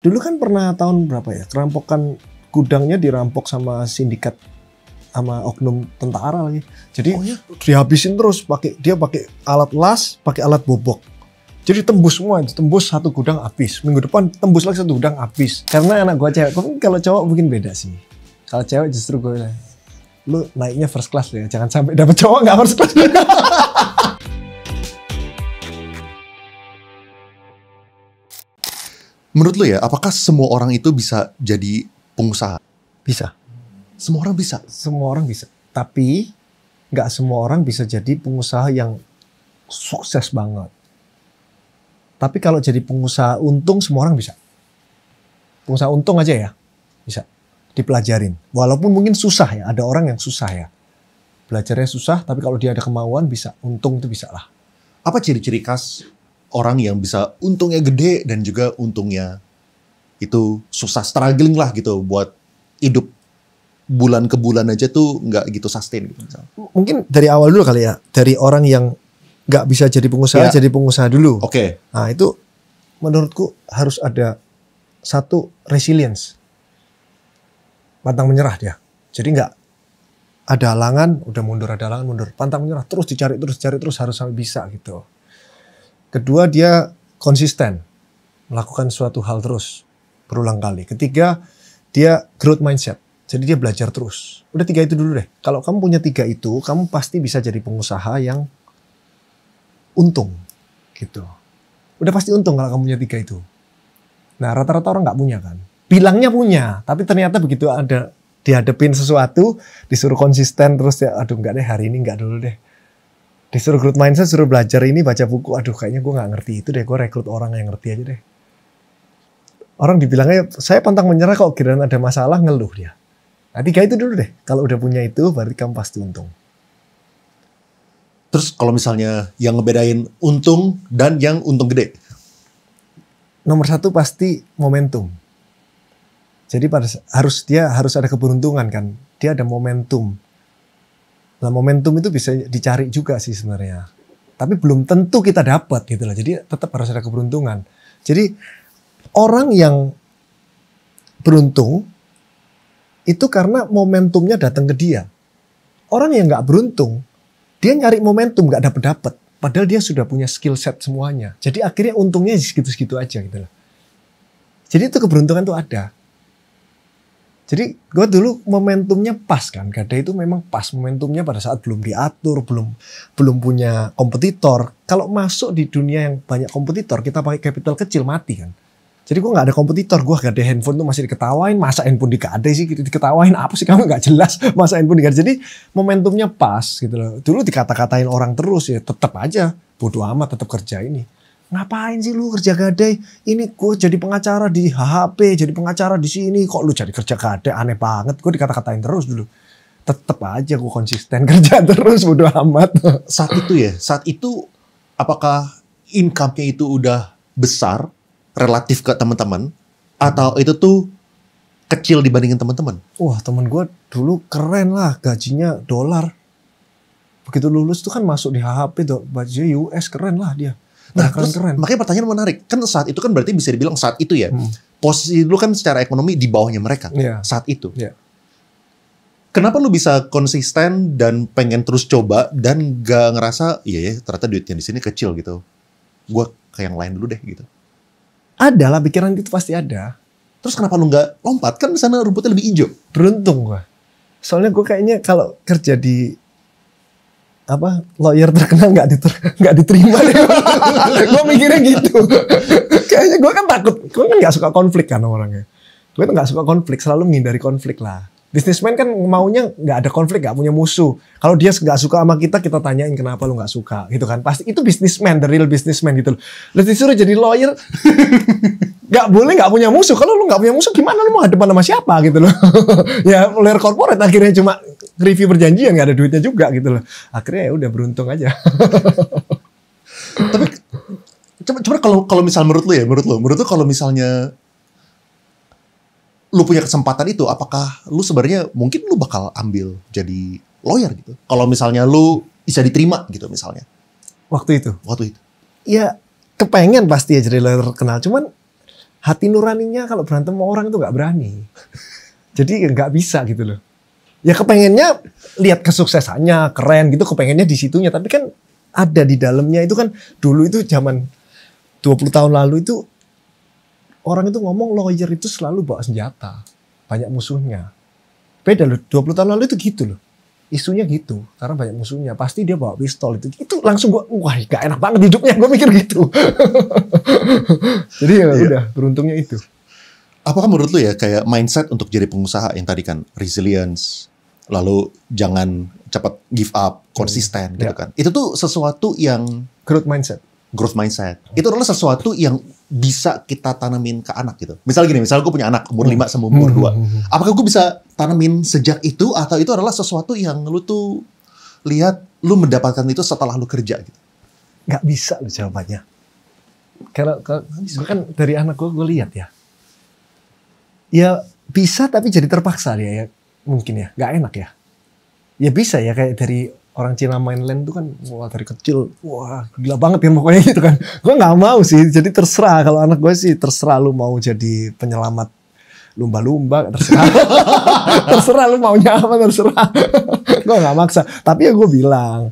Dulu kan pernah tahun berapa ya, kerampokan gudangnya dirampok sama sindikat sama oknum tentara lagi. Jadi dihabisin terus dia pakai alat las, pakai alat bobok. Jadi tembus semua, tembus satu gudang habis. Minggu depan tembus lagi satu gudang habis. Karena anak gua cewek, kalau cowok mungkin beda sih. Kalau cewek justru gue bilang, lu naiknya first class ya, jangan sampai dapet cowok nggak first class. Menurut lu ya, apakah semua orang itu bisa jadi pengusaha? Bisa. Semua orang bisa? Semua orang bisa. Tapi nggak semua orang bisa jadi pengusaha yang sukses banget. Tapi kalau jadi pengusaha untung, semua orang bisa. Pengusaha untung aja ya, bisa. Dipelajarin. Walaupun mungkin susah ya, ada orang yang susah ya. Belajarnya susah, tapi kalau dia ada kemauan bisa. Untung itu bisa lah. Apa ciri-ciri khas orang yang bisa untungnya gede dan juga untungnya itu susah, struggling lah gitu buat hidup bulan ke bulan aja tuh nggak gitu sustain gitu misalnya. Mungkin dari awal dulu kali ya, dari orang yang nggak bisa jadi pengusaha jadi pengusaha dulu. Oke. Nah itu menurutku harus ada satu resilience, pantang menyerah dia. Jadi nggak ada halangan, udah mundur, ada halangan mundur, pantang menyerah, terus dicari terus harus sampai bisa gitu. Kedua, dia konsisten melakukan suatu hal terus berulang kali. Ketiga, dia growth mindset. Jadi dia belajar terus. Udah 3 itu dulu deh. Kalau kamu punya 3 itu, kamu pasti bisa jadi pengusaha yang untung gitu. Udah pasti untung kalau kamu punya 3 itu. Nah, rata-rata orang nggak punya kan. Bilangnya punya, tapi ternyata begitu ada dihadapin sesuatu, disuruh konsisten terus ya, aduh nggak deh, hari ini nggak dulu deh. Disuruh growth mindset, suruh belajar ini, baca buku. Aduh kayaknya gue gak ngerti itu deh. Gue rekrut orang yang ngerti aja deh. Orang dibilangnya, saya pantang menyerah kok. Kirain ada masalah, ngeluh dia. Nah 3 itu dulu deh. Kalau udah punya itu, berarti kamu pasti untung. Terus kalau misalnya yang ngebedain untung dan yang untung gede? Nomor 1 pasti momentum. Jadi dia harus ada keberuntungan kan. Dia ada momentum. Nah momentum itu bisa dicari juga sih sebenarnya. Tapi belum tentu kita dapat gitu loh. Jadi tetap harus ada keberuntungan. Jadi orang yang beruntung itu karena momentumnya datang ke dia. Orang yang nggak beruntung, dia nyari momentum nggak dapet. Padahal dia sudah punya skill set semuanya. Jadi akhirnya untungnya segitu-segitu aja gitu loh. Jadi itu keberuntungan tuh ada. Jadi gue dulu momentumnya pas kan, Gadai itu memang pas momentumnya pada saat belum diatur, belum punya kompetitor. Kalau masuk di dunia yang banyak kompetitor, kita pakai capital kecil mati kan. Jadi gue nggak ada kompetitor, gue Gadai handphone tuh masih diketawain, masa handphone digadai sih gitu, diketawain apa sih kamu nggak jelas, masa handphone digadai. Jadi momentumnya pas gitu loh. Dulu dikata-katain orang terus ya, tetap aja bodo amat, tetap kerja ini. Ngapain sih lu kerja Gadai? Ini gue jadi pengacara di HHP, jadi pengacara di sini. Kok lu jadi kerja Gadai? Aneh banget. Gue dikata-katain terus dulu. Tetep aja gue konsisten kerja terus, bodo amat. Saat itu apakah income-nya itu udah besar relatif ke teman-teman, atau itu tuh kecil dibandingin teman-teman? Wah, teman gue dulu keren lah, gajinya dolar. Begitu lulus tuh kan masuk di HHP, bajunya US, keren lah dia. Nah, keren. Makanya pertanyaan menarik. Kan saat itu kan berarti bisa dibilang saat itu ya. Posisi lu kan secara ekonomi di bawahnya mereka. Saat itu. Kenapa lu bisa konsisten dan pengen terus coba dan gak ngerasa, iya ya ternyata duitnya di sini kecil gitu. Gue ke yang lain dulu deh gitu. Ada lah, pikiran itu pasti ada. Terus kenapa lu gak lompat? Kan di sana rumputnya lebih hijau. Beruntung gue. Soalnya gue kayaknya kalau kerja di lawyer terkenal nggak diterima deh. Gue mikirnya gitu. Kayaknya gue kan takut, gue kan nggak suka konflik kan orangnya. Gue tuh nggak suka konflik, selalu menghindari konflik lah. Businessman kan maunya nggak ada konflik, nggak punya musuh. Kalau dia nggak suka sama kita tanyain kenapa lu nggak suka, gitu kan? Pasti itu businessman, the real businessman gitu loh. Lalu disuruh jadi lawyer, nggak boleh nggak punya musuh. Kalau lu nggak punya musuh, gimana lu mau hadapan sama siapa gitu loh? Ya lawyer corporate akhirnya cuma review perjanjian, nggak ada duitnya juga gitu loh. Akhirnya ya udah beruntung aja. Tapi coba kalau misal menurut lu kalau misalnya lu punya kesempatan itu, apakah lu sebenarnya mungkin lu bakal ambil jadi lawyer gitu? Kalau misalnya lu bisa diterima gitu misalnya. Waktu itu? Waktu itu. Ya kepengen pasti ya jadi lawyer terkenal. Cuman hati nuraninya kalau berantem sama orang itu nggak berani. Jadi nggak bisa gitu loh. Ya kepengennya lihat kesuksesannya, keren gitu, kepengennya di situnya. Tapi kan ada di dalamnya itu kan, dulu itu zaman 20 tahun lalu itu orang itu ngomong lawyer itu selalu bawa senjata, banyak musuhnya. Beda loh, 20 tahun lalu itu gitu loh. Isunya gitu, karena banyak musuhnya. Pasti dia bawa pistol itu. Itu langsung gue, wah gak enak banget hidupnya. Gue mikir gitu. Jadi ya udah, beruntungnya itu. Apakah menurut lu ya kayak mindset untuk jadi pengusaha yang tadi kan resilience, lalu jangan cepat give up, konsisten gitu kan. Itu tuh sesuatu yang growth mindset. Itu adalah sesuatu yang bisa kita tanamin ke anak gitu. Misal gini, misal gue punya anak umur 5 sama umur 2. Apakah gue bisa tanamin sejak itu, atau itu adalah sesuatu yang lu tuh lihat lu mendapatkan itu setelah lu kerja gitu? Gak bisa lu jawabannya. Kalau kan dari anak gue lihat ya. Ya bisa tapi jadi terpaksa dia ya. Mungkin ya, gak enak ya. Ya bisa ya, kayak dari orang Cina mainland tuh kan, wah dari kecil, wah gila banget ya pokoknya gitu kan. Gue gak mau sih, jadi terserah. Kalau anak gue sih terserah lu mau jadi penyelamat lumba-lumba, terserah. Terserah lu maunya apa, terserah. Gue gak maksa. Tapi ya gue bilang,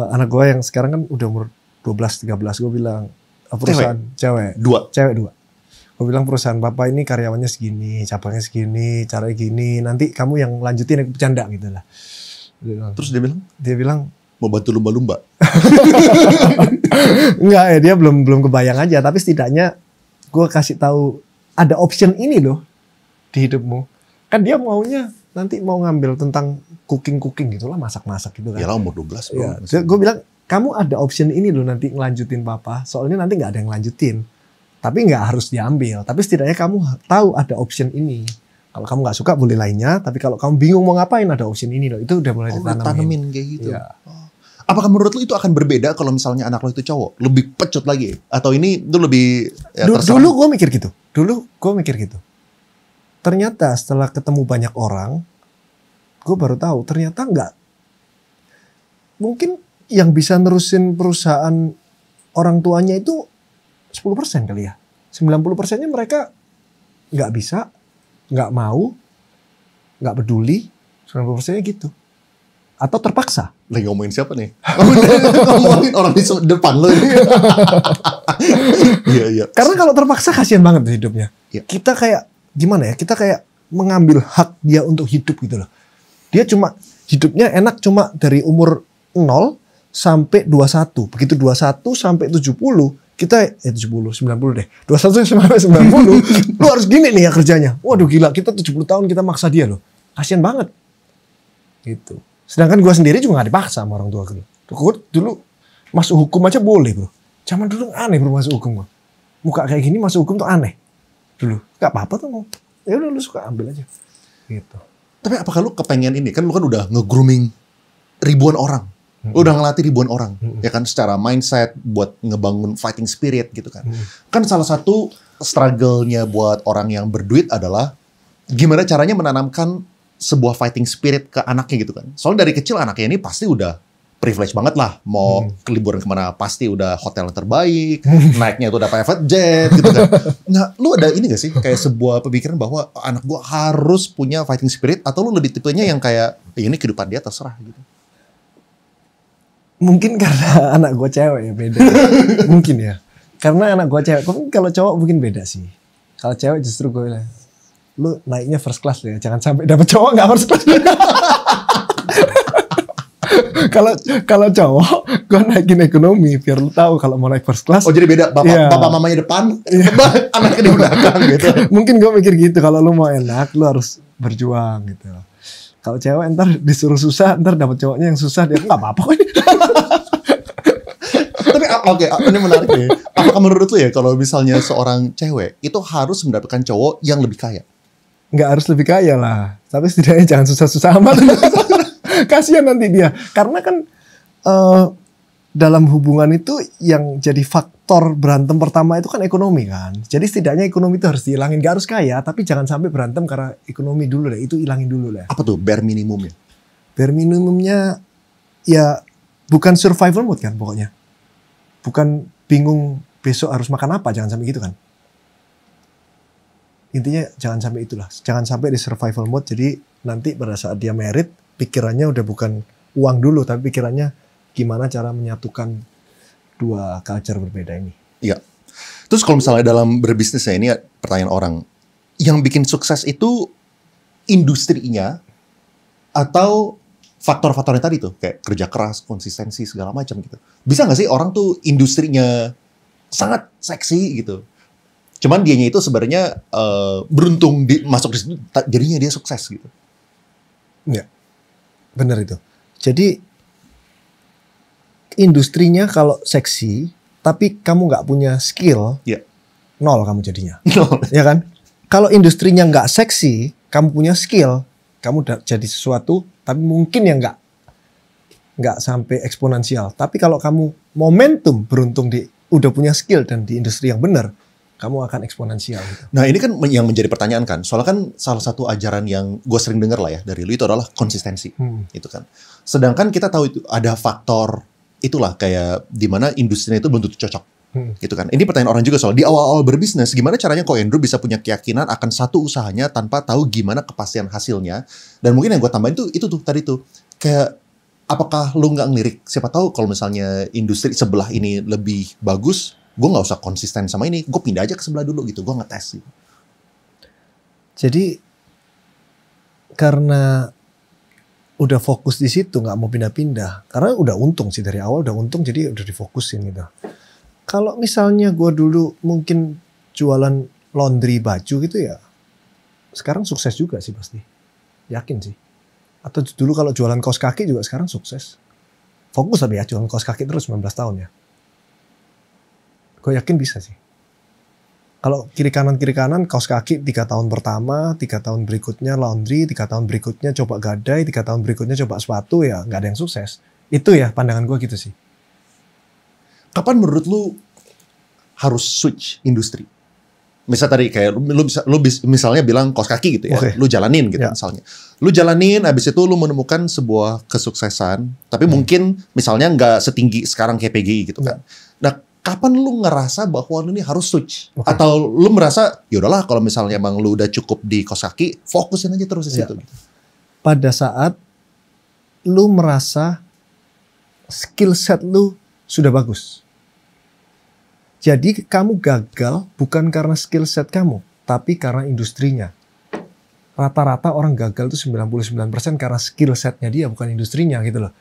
anak gue yang sekarang kan udah umur 12-13, gue bilang, perusahaan cewek 2. Gue bilang perusahaan papa ini karyawannya segini, cabangnya segini, caranya gini, nanti kamu yang lanjutin, aku bercanda gitu lah. Terus dia bilang mau bantu lumba-lumba. Enggak ya, dia belum kebayang aja, tapi setidaknya gue kasih tahu ada option ini loh di hidupmu. Kan dia maunya nanti mau ngambil tentang cooking gitulah, masak gitu kan. Ya lah umur 12 bro. Ya, gue bilang kamu ada option ini loh nanti ngelanjutin papa. Soalnya nanti nggak ada yang lanjutin. Tapi nggak harus diambil. Tapi setidaknya kamu tahu ada option ini. Kalau kamu nggak suka boleh lainnya, tapi kalau kamu bingung mau ngapain ada option ini loh. Itu udah mulai ditanamin kayak gitu. Ya. Apakah menurut lu itu akan berbeda kalau misalnya anak lo itu cowok? Lebih pecut lagi? Atau ini itu lebih ya, dulu gue mikir gitu. Ternyata setelah ketemu banyak orang, gue baru tahu ternyata nggak. Mungkin yang bisa nerusin perusahaan orang tuanya itu 10% kali ya. 90%-nya mereka nggak bisa, nggak mau, nggak peduli, 90%-nya gitu. Atau terpaksa. Lagi ngomongin siapa nih? Ngomongin orang di depan lo ini. Iya. Karena kalau terpaksa kasihan banget hidupnya. Ya. Kita kayak, gimana ya, kita kayak mengambil hak dia untuk hidup gitu loh. Dia cuma, hidupnya enak cuma dari umur 0 sampai 21. Begitu 21 sampai 70, kita 70, 90 deh. 21 sampai 90, lu harus gini nih ya kerjanya. Waduh gila, kita 70 tahun kita maksa dia loh. Kasian banget. Gitu. Sedangkan gue sendiri juga gak dipaksa sama orang tua gue. Gue dulu masuk hukum aja boleh bro. Zaman dulu aneh bro masuk hukum. Muka kayak gini masuk hukum tuh aneh. Dulu. Gak apa-apa tuh mau. Ya udah lu suka ambil aja. Gitu. Tapi apakah lu kepengen ini? Kan lu kan udah nge-grooming ribuan orang. Lu udah ngelatih ribuan orang, ya kan, secara mindset buat ngebangun fighting spirit gitu kan. Kan salah satu struggle-nya buat orang yang berduit adalah gimana caranya menanamkan sebuah fighting spirit ke anaknya gitu kan. Soalnya dari kecil anaknya ini pasti udah privilege banget lah, mau ke liburan kemana pasti udah hotel yang terbaik, naiknya itu udah private jet gitu kan. Nah, lu ada ini gak sih kayak sebuah pemikiran bahwa anak gua harus punya fighting spirit, atau lu lebih tipenya yang kayak ini kehidupan dia terserah gitu? Mungkin karena anak gue cewek ya beda. Mungkin ya. Karena anak gue cewek. Kalau cowok mungkin beda sih. Kalau cewek justru gue bilang, lu naiknya first class ya. Jangan sampai dapet cowok gak first class. Kalau cowok, gue naikin ekonomi biar lu tahu kalau mau naik first class. Oh jadi beda, bapak mamanya depan, anaknya di belakang gitu. Mungkin gue mikir gitu. Kalau lu mau enak, lu harus berjuang gitu. Kalau cewek ntar disuruh susah, ntar dapet cowoknya yang susah, dia nggak apa-apa kok. Tapi oke, ini menarik nih. Apakah menurut lu ya kalau misalnya seorang cewek itu harus mendapatkan cowok yang lebih kaya? Nggak harus lebih kaya lah, tapi setidaknya jangan susah-susah amat. Kasian nanti dia, karena kan dalam hubungan itu yang jadi faktor berantem pertama itu kan ekonomi kan. Jadi setidaknya ekonomi itu harus dihilangin. Gak harus kaya, tapi jangan sampai berantem karena ekonomi dulu deh. Itu hilangin dulu deh. Apa tuh bare minimumnya? Bare minimumnya ya bukan survival mode kan pokoknya. Bukan bingung besok harus makan apa, jangan sampai gitu kan. Intinya jangan sampai itulah. Jangan sampai di survival mode. Jadi nanti pada saat dia merit, pikirannya udah bukan uang dulu, tapi pikirannya gimana cara menyatukan dua culture berbeda ini. Iya. Terus kalau misalnya dalam berbisnis ya, ini pertanyaan orang, yang bikin sukses itu industrinya atau faktor-faktornya tadi tuh, kayak kerja keras, konsistensi, segala macam gitu. Bisa nggak sih orang tuh industrinya sangat seksi gitu, cuman dianya itu sebenarnya beruntung masuk di situ, jadinya dia sukses gitu? Iya, benar itu. Jadi industrinya kalau seksi, tapi kamu nggak punya skill, nol kamu jadinya. Ya kan? Kalau industrinya nggak seksi, kamu punya skill, kamu jadi sesuatu, tapi mungkin ya nggak sampai eksponensial. Tapi kalau kamu momentum beruntung udah punya skill dan di industri yang benar, kamu akan eksponensial. Gitu. Nah ini kan yang menjadi pertanyaan kan, soalnya kan salah satu ajaran yang gue sering dengar lah ya dari lu itu adalah konsistensi, gitu kan. Sedangkan kita tahu itu ada faktor itulah kayak di mana industrinya itu belum tentu cocok, gitu kan. Ini pertanyaan orang juga soal di awal-awal berbisnis, gimana caranya kok Andrew bisa punya keyakinan akan satu usahanya tanpa tahu gimana kepastian hasilnya. Dan mungkin yang gue tambahin itu tuh tadi tuh kayak apakah lu nggak ngelirik? Siapa tahu kalau misalnya industri sebelah ini lebih bagus, gue nggak usah konsisten sama ini, gue pindah aja ke sebelah dulu gitu, gue ngetes gitu. Jadi karena udah fokus di situ, nggak mau pindah-pindah, karena udah untung sih dari awal, udah untung jadi udah difokusin gitu. Kalau misalnya gue dulu mungkin jualan laundry baju gitu ya, sekarang sukses juga sih pasti, yakin sih. Atau dulu kalau jualan kaos kaki juga sekarang sukses. Fokus tapi ya jualan kaos kaki terus 19 tahun ya. Gue yakin bisa sih. Kalau kiri kanan kaos kaki 3 tahun pertama, 3 tahun berikutnya laundry, 3 tahun berikutnya coba gadai, 3 tahun berikutnya coba sepatu, ya nggak ada yang sukses. Itu ya pandangan gue gitu sih. Kapan menurut lu harus switch industri? Misal tadi kayak lu misalnya bilang kaos kaki gitu ya, lu jalanin gitu misalnya. Lu jalanin, abis itu lu menemukan sebuah kesuksesan, tapi mungkin misalnya nggak setinggi sekarang kayak PGI gitu kan. Nah, kapan lu ngerasa bahwa lu ini harus switch? Atau lu merasa, yaudahlah kalau misalnya emang lu udah cukup di kaos kaki, fokusin aja terus di situ. Gitu. Pada saat lu merasa skill set lu sudah bagus. Jadi kamu gagal bukan karena skill set kamu, tapi karena industrinya. Rata-rata orang gagal itu 99% karena skill setnya dia, bukan industrinya gitu loh.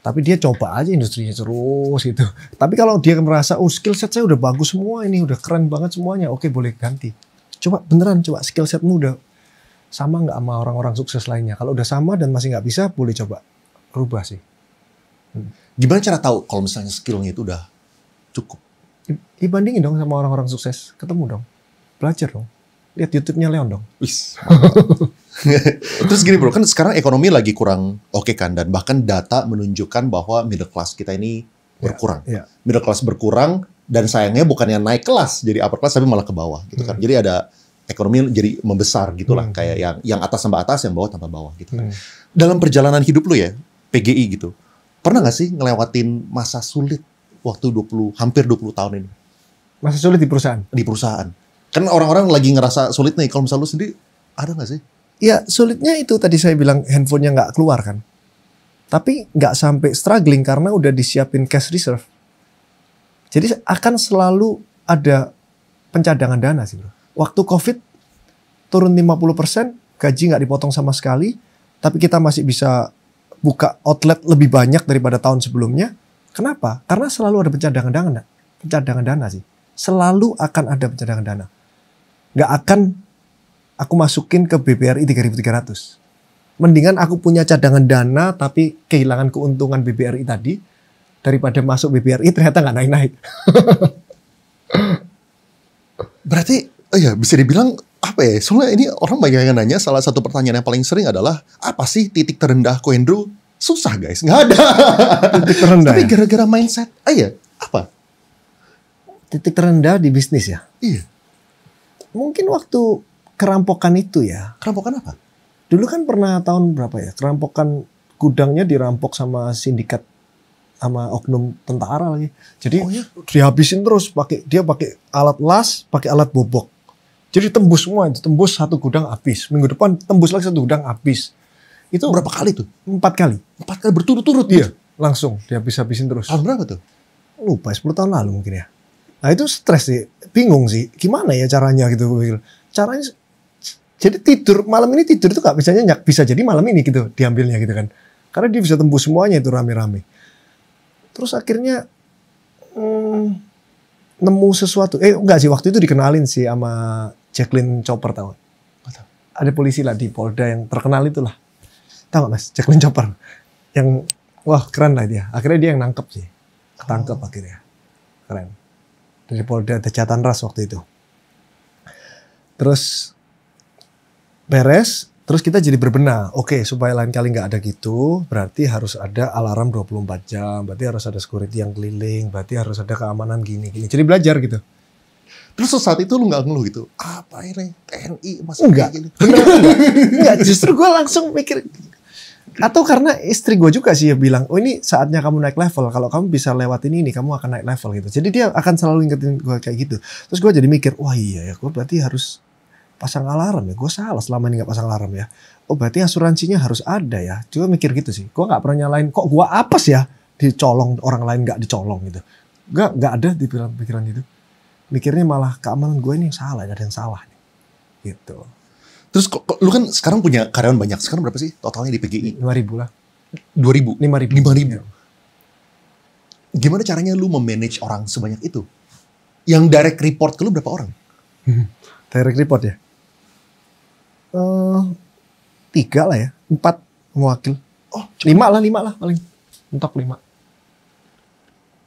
Tapi dia coba aja industrinya terus gitu. Tapi kalau dia merasa, oh skill set saya udah bagus semua ini, udah keren banget semuanya, oke boleh ganti. Coba beneran, coba skill setmu udah sama nggak sama orang-orang sukses lainnya. Kalau udah sama dan masih nggak bisa, boleh coba rubah sih. Gimana cara tahu kalau misalnya skillnya itu udah cukup? Dibandingin dong sama orang-orang sukses, ketemu dong, belajar dong, lihat YouTube-nya Leon dong. Terus gini bro, kan sekarang ekonomi lagi kurang oke kan, dan bahkan data menunjukkan bahwa middle class kita ini berkurang. Middle class berkurang dan sayangnya bukannya naik kelas jadi upper class tapi malah ke bawah gitu kan. Jadi ada ekonomi jadi membesar gitulah, kayak yang atas tambah atas, yang bawah tambah bawah gitu kan. Dalam perjalanan hidup lu ya, PGI gitu, pernah gak sih ngelewatin masa sulit waktu hampir 20 tahun ini? Masa sulit di perusahaan? Di perusahaan. Kan orang-orang lagi ngerasa sulit nih. Kalau misalnya lu sendiri, ada gak sih? Ya sulitnya itu tadi saya bilang handphonenya nggak keluar kan. Tapi nggak sampai struggling karena udah disiapin cash reserve. Jadi akan selalu ada pencadangan dana sih bro. Waktu COVID turun 50%, gaji nggak dipotong sama sekali. Tapi kita masih bisa buka outlet lebih banyak daripada tahun sebelumnya. Kenapa? Karena selalu ada pencadangan dana sih. Selalu akan ada pencadangan dana. Nggak akan aku masukin ke BBRI 3.300. Mendingan aku punya cadangan dana tapi kehilangan keuntungan BBRI tadi daripada masuk BBRI ternyata nggak naik-naik. Berarti, ya bisa dibilang apa ya? Soalnya ini orang banyak yang nanya. Salah satu pertanyaan yang paling sering adalah apa sih titik terendah Ko Andrew? Susah guys, nggak ada. Titik terendah. Tapi gara-gara mindset, apa? Titik terendah di bisnis ya? Iya. Mungkin waktu kerampokan itu ya. Kerampokan apa? Dulu kan pernah tahun berapa ya? Kerampokan gudangnya dirampok sama sindikat, sama oknum tentara lagi. Jadi dihabisin terus, dia pakai alat las, pakai alat bobok. Jadi tembus semua itu, tembus satu gudang habis. Minggu depan tembus lagi satu gudang habis. Itu berapa kali tuh? 4 kali. 4 kali berturut-turut dia. Langsung dihabis-habisin terus. Tahun berapa tuh? Lupa 10 tahun lalu mungkin ya. Nah itu stres sih, bingung sih. Gimana ya caranya gitu? Caranya jadi tidur malam ini tidur itu nggak bisa nyenyak, bisa jadi malam ini gitu diambilnya gitu kan. Karena dia bisa tembus semuanya itu rame-rame. Terus akhirnya nemu sesuatu. Enggak sih, waktu itu dikenalin sih sama Jacqueline Chopper, tahu? Ada polisi lah di Polda yang terkenal itulah. Tahu gak Mas, Jacqueline Chopper? Yang wah keren lah dia. Akhirnya dia yang nangkep sih. Ketangkep akhirnya. Keren. Dari Polda Jatan Ras waktu itu. Terus beres, terus kita jadi berbenah. Oke, supaya lain kali nggak ada gitu, berarti harus ada alarm 24 jam, berarti harus ada security yang keliling, berarti harus ada keamanan gini. Jadi belajar gitu. Terus saat itu lu nggak ngeluh gitu? Apa ini TNI masih enggak, gini? Enggak, justru gue langsung mikir. Atau karena istri gue juga sih ya bilang, oh ini saatnya kamu naik level. Kalau kamu bisa lewatin ini, kamu akan naik level gitu. Jadi dia akan selalu ingetin gue kayak gitu. Terus gue jadi mikir, wah iya ya, gue berarti harus pasang alarm ya. Gue salah selama ini gak pasang alarm ya. Oh berarti asuransinya harus ada ya. Cuma mikir gitu sih. Gue gak pernah nyalain, kok gue apes ya dicolong, orang lain gak dicolong gitu. Gak ada di pikiran itu. Mikirnya malah keamanan gue ini yang salah, ada yang salah nih. Gitu. Terus kok lu kan sekarang punya karyawan banyak. Sekarang berapa sih totalnya di PGI? 5.000 lah. 2.000? 5.000. Ya. Gimana caranya lu memanage orang sebanyak itu? Yang direct report ke lu berapa orang? Direct report ya? 3 lah ya. 4 mewakil. Oh, 5 lah paling. Mentok 5.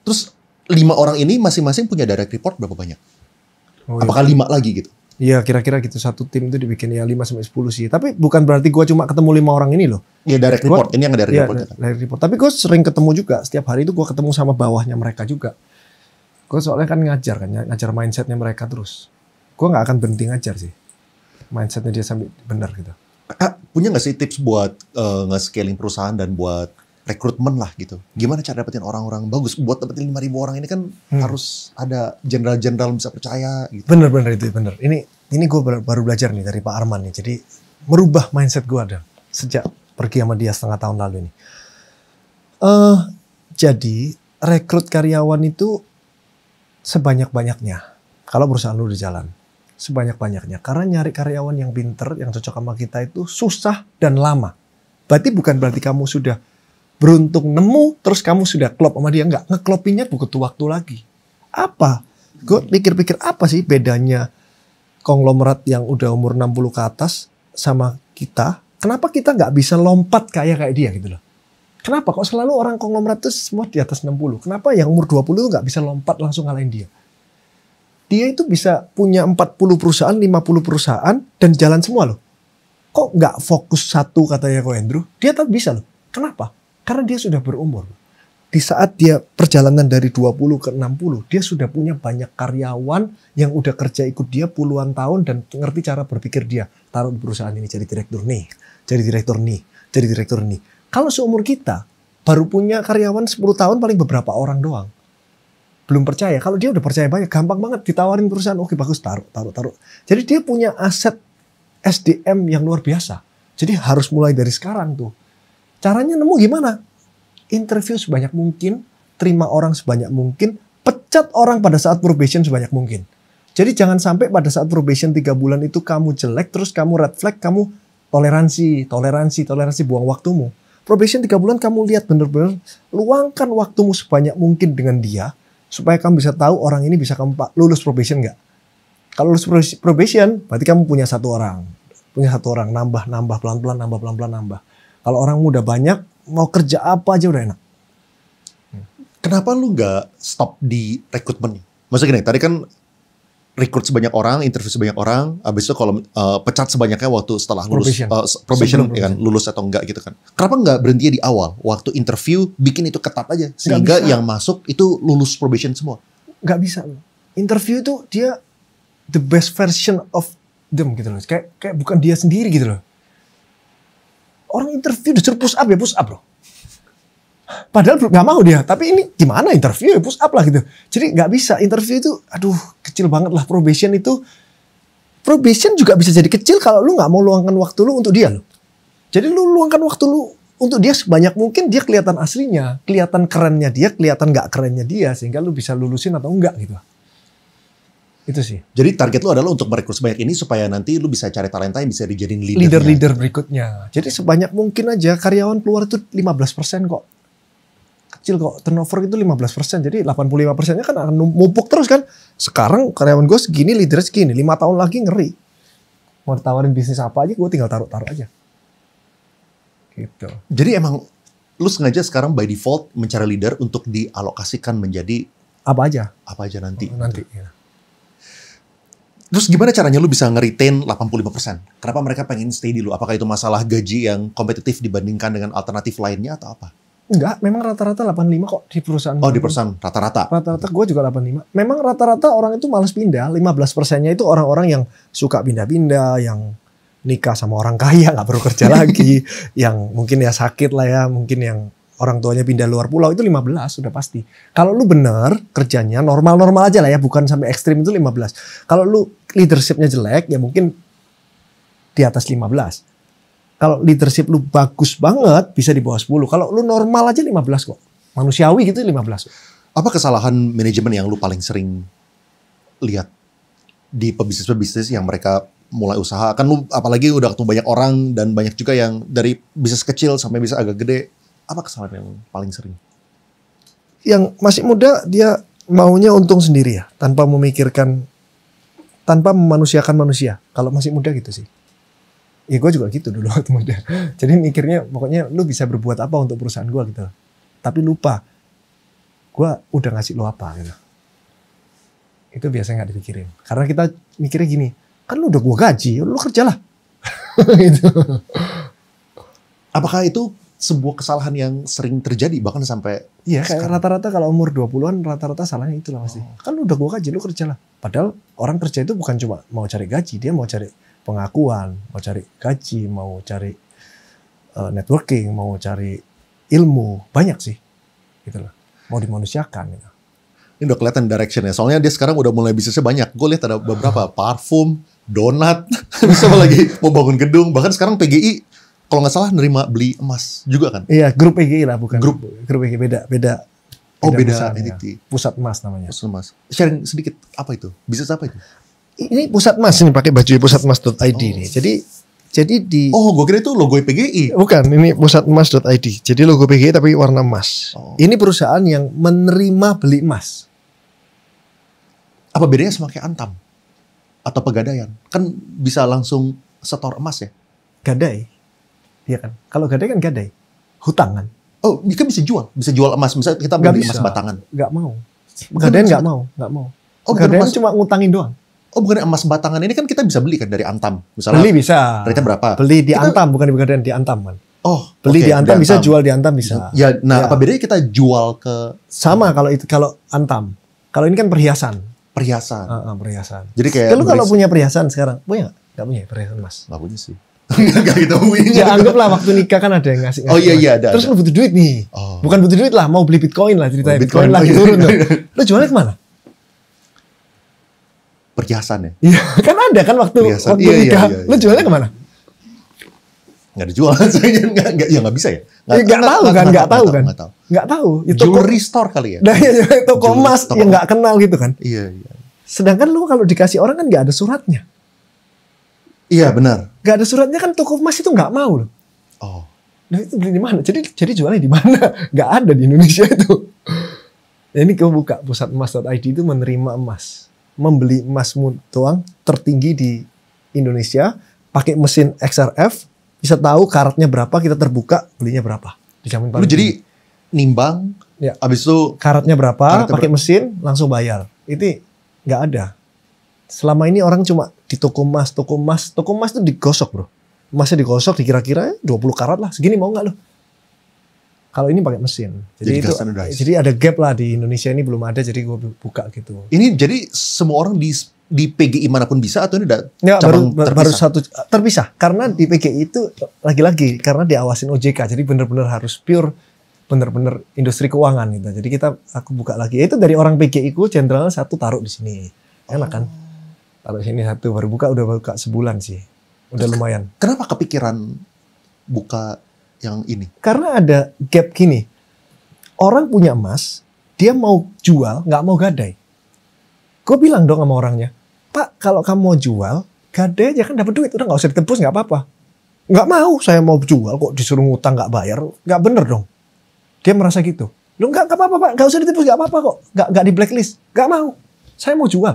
Terus 5 orang ini masing-masing punya direct report berapa banyak? Oh, apakah 5 lagi gitu? Iya kira-kira gitu. Satu tim itu dibikin ya 5-10 sih. Tapi bukan berarti gue cuma ketemu 5 orang ini loh. Iya direct report. Ini yang direct report. Direct report. Tapi gue sering ketemu juga. Setiap hari itu gue ketemu sama bawahnya mereka juga. Gue soalnya kan ngajar mindsetnya mereka terus. Gue gak akan berhenti ngajar sih. Mindsetnya dia sampai benar gitu. Punya gak sih tips buat nge-scaling perusahaan dan buat rekrutmen lah gitu? Gimana cara dapetin orang-orang bagus? Buat dapetin 5.000 orang ini kan harus ada jenderal-jenderal bisa percaya gitu. Bener itu bener. Ini gue baru belajar nih dari Pak Arman nih. Jadi merubah mindset gue ada sejak pergi sama dia setengah tahun lalu ini. Jadi rekrut karyawan itu sebanyak-banyaknya. Kalau perusahaan lu di jalan. Sebanyak-banyaknya. Karena nyari karyawan yang pinter, yang cocok sama kita itu susah dan lama. Bukan berarti kamu sudah beruntung nemu, terus kamu sudah klop sama dia. Enggak, ngeklopinnya butuh waktu lagi. Apa? Gue pikir-pikir apa sih bedanya konglomerat yang udah umur 60 ke atas sama kita? Kenapa kita nggak bisa lompat kayak dia gitu loh? Kenapa? Kok selalu orang konglomerat itu semua di atas 60? Kenapa yang umur 20 itu nggak bisa lompat langsung ngalahin dia? Dia itu bisa punya 40 perusahaan, 50 perusahaan, dan jalan semua loh. Kok nggak fokus satu katanya Ko Andrew? Dia tetap bisa loh. Kenapa? Karena dia sudah berumur. Di saat dia perjalanan dari 20 ke 60, dia sudah punya banyak karyawan yang udah kerja ikut dia puluhan tahun dan ngerti cara berpikir dia. Taruh di perusahaan ini jadi direktur nih, jadi direktur nih, jadi direktur nih. Kalau seumur kita, baru punya karyawan 10 tahun paling beberapa orang doang. Belum percaya. Kalau dia udah percaya banyak, gampang banget ditawarin perusahaan. Oke bagus, taruh. Jadi dia punya aset SDM yang luar biasa. Jadi harus mulai dari sekarang tuh. Caranya nemu gimana? Interview sebanyak mungkin, terima orang sebanyak mungkin, pecat orang pada saat probation sebanyak mungkin. Jadi jangan sampai pada saat probation 3 bulan itu kamu jelek, terus kamu red flag, kamu toleransi, buang waktumu. Probation 3 bulan kamu lihat bener-bener, luangkan waktumu sebanyak mungkin dengan dia, supaya kamu bisa tahu orang ini bisa kamu lulus probation nggak. Kalau lulus probation, berarti kamu punya satu orang, nambah pelan-pelan. Kalau orang muda banyak, mau kerja apa aja udah enak. Kenapa lu nggak stop di rekrutmen? Maksudnya gini, tadi kan rekrut sebanyak orang, interview sebanyak orang, habis itu kalau pecat sebanyaknya waktu setelah lulus probation ya kan, lulus atau enggak gitu kan. Kenapa nggak berhenti di awal, waktu interview bikin itu ketat aja sehingga yang masuk itu lulus probation semua? Nggak bisa. Interview itu dia the best version of them gitu loh. Kayak bukan dia sendiri gitu loh. Orang interview disuruh push up bro. Padahal nggak mau dia. Tapi ini gimana interview ya push up lah gitu. Jadi nggak bisa. Interview itu aduh kecil banget lah. Probation itu probation juga bisa jadi kecil kalau lu nggak mau luangkan waktu lu untuk dia loh. Jadi lu luangkan waktu lu untuk dia sebanyak mungkin, dia kelihatan aslinya, kelihatan kerennya dia, kelihatan nggak kerennya dia, sehingga lu bisa lulusin atau enggak gitu. Itu sih. Jadi target lu adalah untuk merekrut sebanyak ini supaya nanti lu bisa cari talenta yang bisa dijadiin leader berikutnya. Jadi sebanyak mungkin aja karyawan keluar itu 15% kok. Kecil kok, turnover itu 15%. Jadi 85%-nya kan akan mumpuk terus kan. Sekarang karyawan gue segini, leader segini. 5 tahun lagi ngeri. Mau ditawarin bisnis apa aja, gue tinggal taruh-taruh aja. Gitu. Jadi emang lu sengaja sekarang by default mencari leader untuk dialokasikan menjadi apa aja nanti. Nanti. Ya. Terus gimana caranya lu bisa nge-retain 85%? Kenapa mereka pengen stay di lu? Apakah itu masalah gaji yang kompetitif dibandingkan dengan alternatif lainnya atau apa? Enggak, memang rata-rata 85 kok di perusahaan. Oh, di perusahaan rata-rata? Rata-rata gue juga 85. Memang rata-rata orang itu malas pindah. 15%-nya itu orang-orang yang suka pindah-pindah, yang nikah sama orang kaya, gak perlu kerja lagi. Yang mungkin ya sakit lah ya, mungkin yang orang tuanya pindah luar pulau, itu 15 sudah pasti. Kalau lu bener kerjanya normal-normal aja lah ya, bukan sampai ekstrim, itu 15. Kalau lu leadershipnya jelek ya mungkin di atas 15. Kalau leadership lu bagus banget bisa di bawah 10. Kalau lu normal aja 15 kok. Manusiawi gitu 15. Apa kesalahan manajemen yang lu paling sering lihat di pebisnis-pebisnis yang mereka mulai usaha? Kan lu apalagi udah ketemu banyak orang dan banyak juga yang dari bisnis kecil sampai bisa agak gede. Apa kesalahan yang paling sering? Yang masih muda dia maunya untung sendiri ya, tanpa memikirkan, tanpa memanusiakan manusia. Kalau masih muda gitu sih. Ya gue juga gitu dulu waktu muda. Jadi mikirnya pokoknya lu bisa berbuat apa untuk perusahaan gue gitu. Tapi lupa, gue udah ngasih lu apa gitu. Itu biasanya gak dipikirin. Karena kita mikirnya gini, kan lu udah gue gaji, lu kerjalah. Gitu. Apakah itu sebuah kesalahan yang sering terjadi bahkan sampai kayak rata-rata kalau umur 20-an rata-rata salahnya itulah pasti. Kan udah gue gaji, lu kerjalah. Padahal orang kerja itu bukan cuma mau cari gaji, dia mau cari pengakuan, mau cari gaji, mau cari networking, mau cari ilmu, banyak sih. Gitu loh. Mau dimanusiakan gitu. Ini udah kelihatan directionnya. Soalnya dia sekarang udah mulai bisnisnya banyak. Gue lihat ada beberapa parfum, donat, sama lagi mau bangun gedung. Bahkan sekarang PGI kalau nggak salah nerima beli emas juga kan? Iya, grup PGI lah, bukan grup PGI, beda. Oh, beda entity. Pusat Emas namanya. Pusat Emas. Sharing sedikit, apa itu? Bisnis apa itu? Ini Pusat Emas, ini pakai baju pusatmas.id nih. Jadi di gue kira itu logo PGI. Bukan, ini pusatmas.id. Jadi logo PGI tapi warna emas. Ini perusahaan yang menerima beli emas. Apa bedanya sama kayak Antam? Atau Pegadaian? Kan bisa langsung setor emas ya? Gadai. Iya kan? Kalau gadai kan gadai. Hutang kan? Oh, dia kan bisa jual emas. Misalnya kita beli emas batangan. Gak mau. Gadaian gak mau. Oh, gadaian cuma ngutangin doang. Oh, bukan emas batangan ini kan kita bisa beli kan dari Antam. Misalnya beli bisa. Rate berapa? Beli di Antam, bukan di Pegadaian, di Antam kan. Oh, beli di Antam bisa, jual di Antam bisa. Ya, nah apa bedanya kita jual ke sama kalau Antam. Kalau ini kan perhiasan. Perhiasan. Perhiasan. Jadi kayak lu kalau punya perhiasan sekarang, punya nggak? Nggak punya perhiasan emas? Nggak punya sih. Gak gitu punya. Ya anggaplah waktu nikah kan ada yang ngasih. Oh iya ada. Terus lu butuh duit nih. Bukan butuh duit lah, mau beli Bitcoin lah ceritanya. Bitcoin lagi turun tuh. Lu jualnya kemana? Perhiasan ya? Iya, kan ada kan waktu nikah. Iya. Lu jualnya kemana? Nggak dijual, nggak bisa ya? Nggak tahu. Itu jewelry store kali ya? Nah, toko emas yang nggak kenal gitu kan? Iya. Sedangkan lu kalau dikasih orang kan nggak ada suratnya. Iya benar. Gak ada suratnya kan toko emas itu nggak mau loh. Oh. Nah itu beli di mana? Jadi jualnya di mana? Nggak ada di Indonesia itu. Ya, ini gue buka pusatmas.id itu menerima emas, membeli emas doang tertinggi di Indonesia, pakai mesin XRF, bisa tahu karatnya berapa, kita terbuka belinya berapa. Dijamin paling. Lu jadi nimbang, ya. Abis itu karatnya berapa, pakai mesin langsung bayar. Itu nggak ada. Selama ini orang cuma di toko emas itu digosok bro. Emasnya digosok dikira-kira 20 karat lah. Segini mau nggak lo? Kalau ini pakai mesin. Jadi ada gap lah di Indonesia ini belum ada. Jadi gue buka gitu. Ini jadi semua orang di PGI manapun bisa atau ini udah baru satu terpisah. Karena di PGI itu lagi-lagi karena diawasin OJK. Jadi benar-benar harus pure, benar-benar industri keuangan gitu. Jadi aku buka lagi. Itu dari orang PGI ku jenderalnya satu taruh di sini. Enak kan? Taruh sini satu, baru udah buka sebulan sih. Udah lumayan. Kenapa kepikiran buka yang ini? Karena ada gap gini. Orang punya emas, dia mau jual, nggak mau gadai. Gue bilang dong sama orangnya, Pak, kalau kamu mau jual, gadai aja kan dapat duit. Udah nggak usah ditebus, nggak apa-apa. Nggak mau, saya mau jual kok disuruh ngutang nggak bayar. Nggak bener dong. Dia merasa gitu. Lu nggak apa-apa Pak, nggak usah ditebus, nggak apa-apa kok. Nggak di blacklist. Nggak mau. Saya mau jual.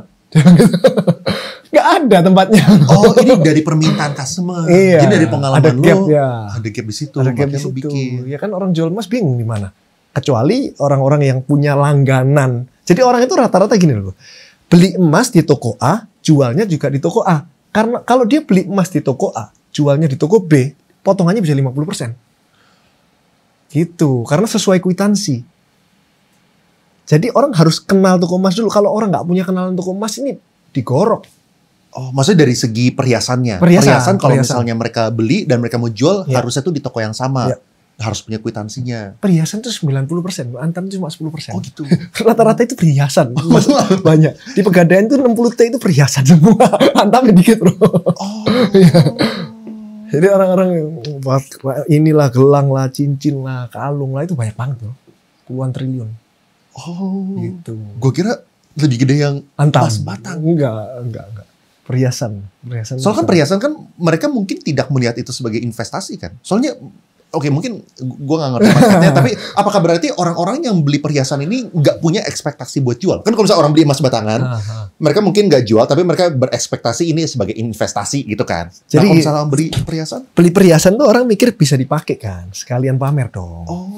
Nggak ada tempatnya. Oh, ini dari permintaan customer. Iya, jadi dari pengalaman ada gap, lu, ya. Ada gap di situ. Ada gap di situ. Ya kan orang jual emas bingung di mana. Kecuali orang-orang yang punya langganan. Jadi orang itu rata-rata gini loh. Beli emas di toko A, jualnya juga di toko A. Karena kalau dia beli emas di toko A, jualnya di toko B, potongannya bisa 50%. Gitu. Karena sesuai kwitansi. Jadi orang harus kenal toko emas dulu. Kalau orang nggak punya kenalan toko emas ini digorok. Oh, maksudnya dari segi perhiasannya. Perhiasan kalau misalnya mereka beli dan mereka mau jual, harusnya tuh di toko yang sama. Harus punya kwitansinya. Perhiasan tuh 90%, Antam itu cuma 10%. Oh gitu. Rata-rata itu perhiasan. Banyak. Di Pegadaian tuh 60T itu perhiasan semua. Antam dikit, bro. Oh. Jadi orang-orang inilah gelang lah, cincin lah, kalung lah, itu banyak banget loh. Puluhan triliun. Oh. Gitu. Gue kira lebih gede yang Antam. Emas batang. Enggak. Perhiasan. Soalnya kan perhiasan kan mereka mungkin tidak melihat itu sebagai investasi kan. Soalnya oke, mungkin gue nggak ngerti marketnya, tapi apakah berarti orang-orang yang beli perhiasan ini nggak punya ekspektasi buat jual? Kan kalau misalnya orang beli emas batangan, mereka mungkin nggak jual, tapi mereka berekspektasi ini sebagai investasi gitu kan. Jadi kalau misalnya beli perhiasan tuh orang mikir bisa dipakai kan, sekalian pamer dong. Oh.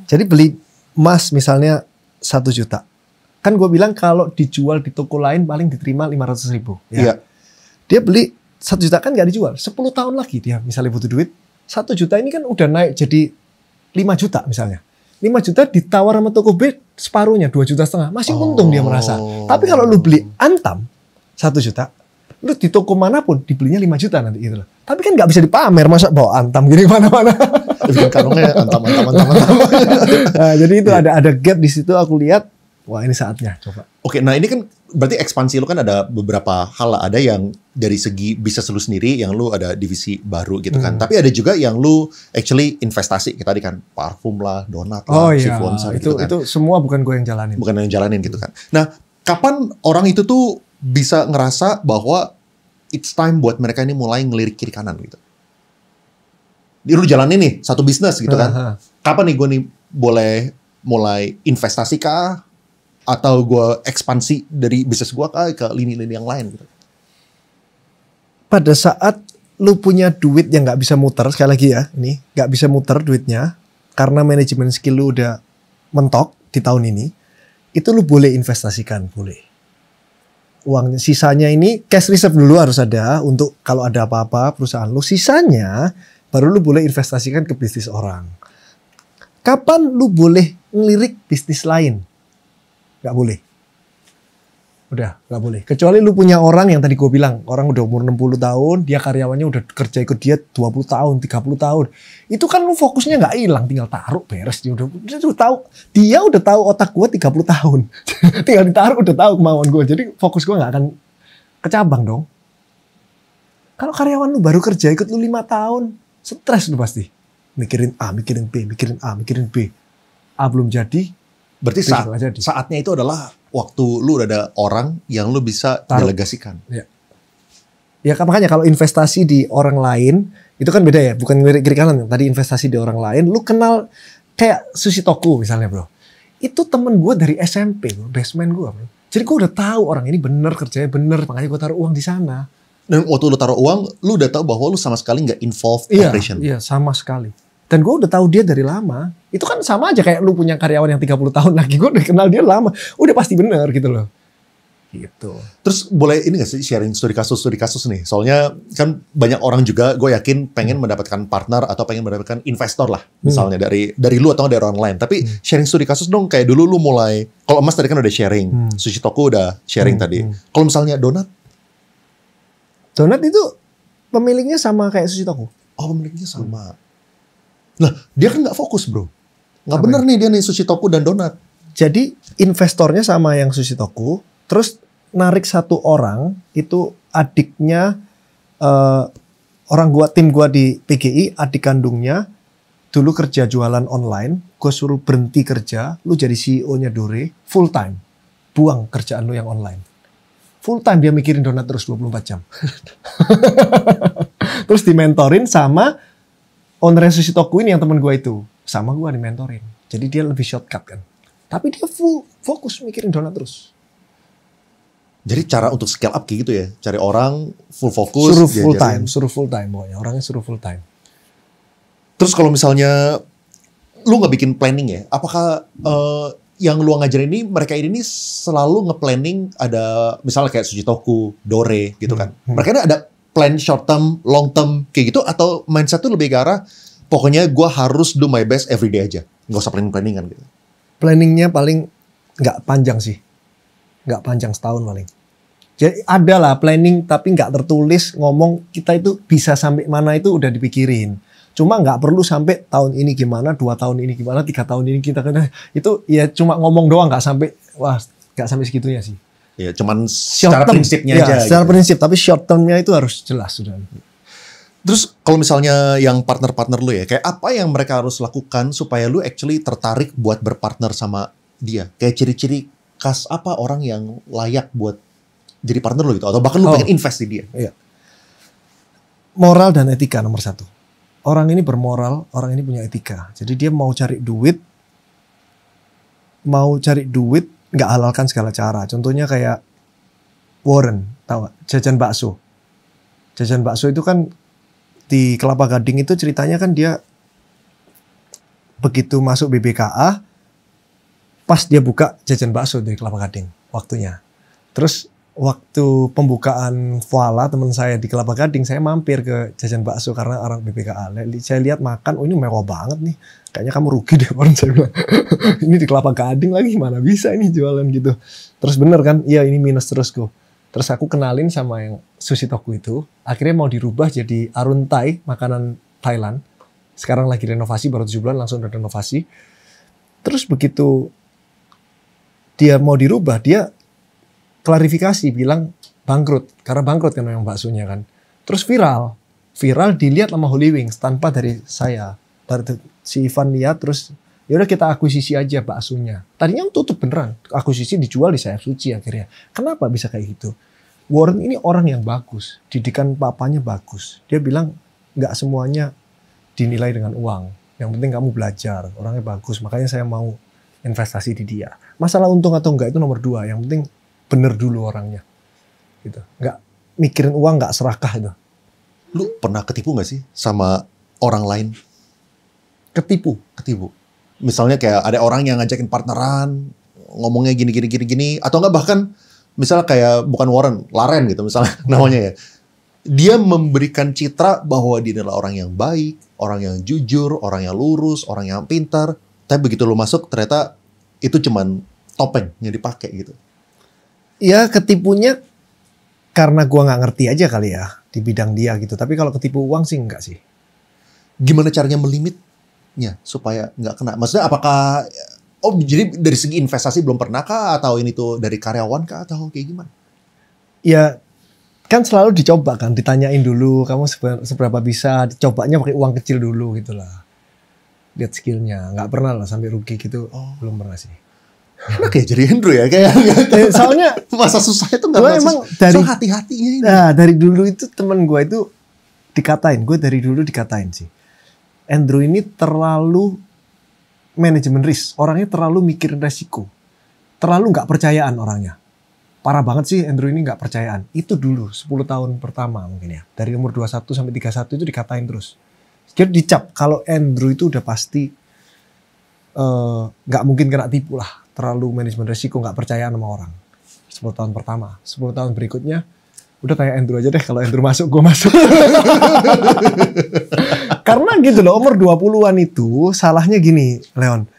Jadi beli emas misalnya 1 juta, kan gue bilang kalau dijual di toko lain paling diterima 500.000. Ya. Iya. Dia beli 1 juta kan nggak dijual, 10 tahun lagi dia misalnya butuh duit. 1 juta ini kan udah naik jadi 5 juta misalnya. 5 juta ditawar sama toko B separuhnya 2,5 juta. Masih untung dia merasa. Tapi kalau lu beli Antam 1 juta, lu di toko manapun dibelinya 5 juta nanti gitu loh. Tapi kan nggak bisa dipamer, masa bawa Antam gini mana-mana. Kalungnya Antam. Nah, jadi itu ada gap di situ, aku lihat. Wah, ini saatnya coba. Oke, nah ini kan berarti ekspansi lu kan ada beberapa hal lah. Ada yang dari segi bisnis lu sendiri, yang lu ada divisi baru gitu kan. Tapi ada juga yang lu actually investasi. Kita tadi kan parfum lah, donat lah, Sifonsa gitu kan. Itu semua bukan gue yang jalanin. Bukan yang jalanin gitu kan. Nah, kapan orang itu tuh bisa ngerasa bahwa it's time buat mereka ini mulai ngelirik kiri kanan gitu? Lu jalanin nih satu bisnis gitu kan. Kapan nih gue nih boleh mulai investasi kah? Atau gue ekspansi dari bisnis gue ke lini-lini yang lain gitu. Pada saat lu punya duit yang nggak bisa muter, sekali lagi ya, ini nggak bisa muter duitnya karena manajemen skill lu udah mentok di tahun ini, itu lu boleh investasikan, boleh. Uangnya sisanya ini cash reserve dulu harus ada untuk kalau ada apa-apa perusahaan lu. Sisanya baru lu boleh investasikan ke bisnis orang. Kapan lu boleh ngelirik bisnis lain? Gak boleh. Udah, gak boleh. Kecuali lu punya orang yang tadi gue bilang, orang udah umur 60 tahun, dia karyawannya udah kerja ikut dia 20 tahun, 30 tahun. Itu kan lu fokusnya gak hilang, tinggal taruh beres. Dia udah tahu otak gue 30 tahun. Tinggal ditaruh udah tahu kemauan gue. Jadi fokus gue gak akan kecabang dong. Kalau karyawan lu baru kerja ikut lu 5 tahun, stres lu pasti. Mikirin A, mikirin B, mikirin A, mikirin B. A belum jadi. Berarti saatnya itu adalah waktu lu udah ada orang yang lu bisa delegasikan. Ya. Ya makanya kalau investasi di orang lain itu kan beda ya, bukan kiri kanan. Tadi investasi di orang lain, lu kenal kayak Sushitoku misalnya bro. Itu temen gue dari SMP, bro, bestman gue bro. Jadi gue udah tahu orang ini bener kerjanya bener, makanya gue taruh uang di sana. Dan waktu lu taruh uang, lu udah tahu bahwa lu sama sekali nggak involved operation. Iya sama sekali. Dan gue udah tahu dia dari lama. Itu kan sama aja kayak lu punya karyawan yang 30 tahun lagi. Gue udah kenal dia lama. Udah pasti bener gitu loh. Gitu. Terus boleh ini gak sih sharing studi kasus nih? Soalnya kan banyak orang juga gue yakin pengen mendapatkan partner atau pengen mendapatkan investor lah. Misalnya dari lu atau dari orang lain. Tapi sharing studi kasus dong. Kayak dulu lu mulai. Kalau emas tadi kan udah sharing. Sushitoku udah sharing tadi. Kalau misalnya donat? Donat itu pemiliknya sama kayak Sushitoku. Oh pemiliknya sama. Nah, dia kan nggak fokus bro. Nggak bener nih dia nih Sushitoku dan donat. Jadi investornya sama yang Sushitoku, terus narik satu orang, itu adiknya tim gua di PGI, adik kandungnya dulu kerja jualan online, gue suruh berhenti kerja, lu jadi CEO-nya Dore, full time. Buang kerjaan lu yang online. Full time dia mikirin donat terus 24 jam. Terus dimentorin sama owner Sushi Toku ini yang temen gue itu. Sama gue dimentorin. Jadi dia lebih shortcut kan. Tapi dia full fokus mikirin donat terus. Jadi cara untuk scale up kayak gitu ya? Cari orang full fokus. Suruh full time pokoknya. Orangnya suruh full time. Terus kalau misalnya lu nggak bikin planning ya, apakah yang lu ngajarin ini mereka ini selalu nge-planning ada misalnya kayak Sushi Toku, Dore gitu kan? Mereka ini ada plan short term, long term kayak gitu atau mindset tuh lebih ke arah pokoknya gue harus do my best every day aja, nggak usah planningan gitu? Planningnya paling nggak panjang sih, nggak panjang setahun paling. Jadi ada lah planning tapi nggak tertulis ngomong kita itu bisa sampai mana itu udah dipikirin. Cuma nggak perlu sampai tahun ini gimana, 2 tahun ini gimana, 3 tahun ini kita kena itu ya cuma ngomong doang nggak sampai segitunya sih. Ya cuman secara prinsipnya aja. Secara prinsip tapi short termnya itu harus jelas sudah. Terus kalau misalnya yang partner-partner lu ya, kayak apa yang mereka harus lakukan supaya lu actually tertarik buat berpartner sama dia? Kayak ciri-ciri khas apa orang yang layak buat jadi partner lu gitu? Atau bahkan lu pengen invest di dia? Iya. Moral dan etika nomor 1. Orang ini bermoral, orang ini punya etika. Jadi dia mau cari duit nggak halalkan segala cara. Contohnya kayak Warren, tahu gak? Jajan bakso. Jajan bakso itu kan di Kelapa Gading itu ceritanya kan dia begitu masuk BBKA, pas dia buka jajan bakso di Kelapa Gading waktunya. Terus waktu pembukaan Voila teman saya di Kelapa Gading, saya mampir ke jajan bakso karena orang BPKA. Saya lihat makan, oh ini mewah banget nih. Kayaknya kamu rugi deh, orang saya bilang. Ini di Kelapa Gading lagi, mana bisa ini jualan gitu. Terus bener kan, iya ini minus terus kok. Terus aku kenalin sama yang Sushi Toku itu. Akhirnya mau dirubah jadi Arun Thai, makanan Thailand. Sekarang lagi renovasi, baru 7 bulan langsung udah renovasi. Terus begitu dia mau dirubah, dia klarifikasi bilang bangkrut karena bangkrut kan memang baksonya kan. Terus viral dilihat sama Holy Wings tanpa dari saya, dari si Ivan lihat terus ya udah kita akuisisi aja baksonya. Tadinya tutup beneran, akuisisi dijual di Sayap Suci akhirnya. Kenapa bisa kayak gitu? Warren ini orang yang bagus, didikan papanya bagus. Dia bilang nggak semuanya dinilai dengan uang. Yang penting kamu belajar, orangnya bagus. Makanya saya mau investasi di dia. Masalah untung atau enggak itu nomor 2. Yang penting bener dulu orangnya, gitu. Nggak mikirin uang, nggak serakah itu. Lu pernah ketipu nggak sih sama orang lain? Ketipu. Misalnya kayak ada orang yang ngajakin partneran, ngomongnya gini, atau enggak bahkan misalnya kayak bukan Warren, Laren gitu misalnya namanya ya. Dia memberikan citra bahwa dia adalah orang yang baik, orang yang jujur, orang yang lurus, orang yang pintar. Tapi begitu lu masuk ternyata itu cuman topeng yang dipakai gitu. Ya ketipunya karena gua nggak ngerti aja kali ya di bidang dia gitu. Tapi kalau ketipu uang sih enggak sih. Gimana caranya melimitnya supaya nggak kena? Maksudnya apakah jadi dari segi investasi belum pernah kah? Atau ini tuh dari karyawan kah? Atau kayak gimana? Ya kan selalu dicoba kan. Ditanyain dulu kamu seberapa bisa. Dicobanya pakai uang kecil dulu gitu lah. Lihat skillnya. Nggak pernah lah sampai rugi gitu. Belum pernah sih. Enak ya jadi Hendro ya kayak soalnya masa susah itu nggak emang dari hati-hatinya ini. Nah dari dulu itu temen gue itu dari dulu dikatain sih Andrew ini terlalu manajemen risk, orangnya terlalu mikirin resiko, terlalu nggak percayaan orangnya, parah banget sih Andrew ini nggak percayaan. Itu dulu 10 tahun pertama mungkin ya, dari umur 21 sampai 31 itu dikatain terus. Jadi dicap kalau Andrew itu udah pasti nggak mungkin kena tipu lah. Terlalu manajemen resiko, nggak percayaan sama orang. 10 tahun pertama. 10 tahun berikutnya, udah kayak Andrew aja deh. Kalau Andrew masuk, gue masuk. Karena gitu loh, umur 20-an itu, salahnya gini, Leon.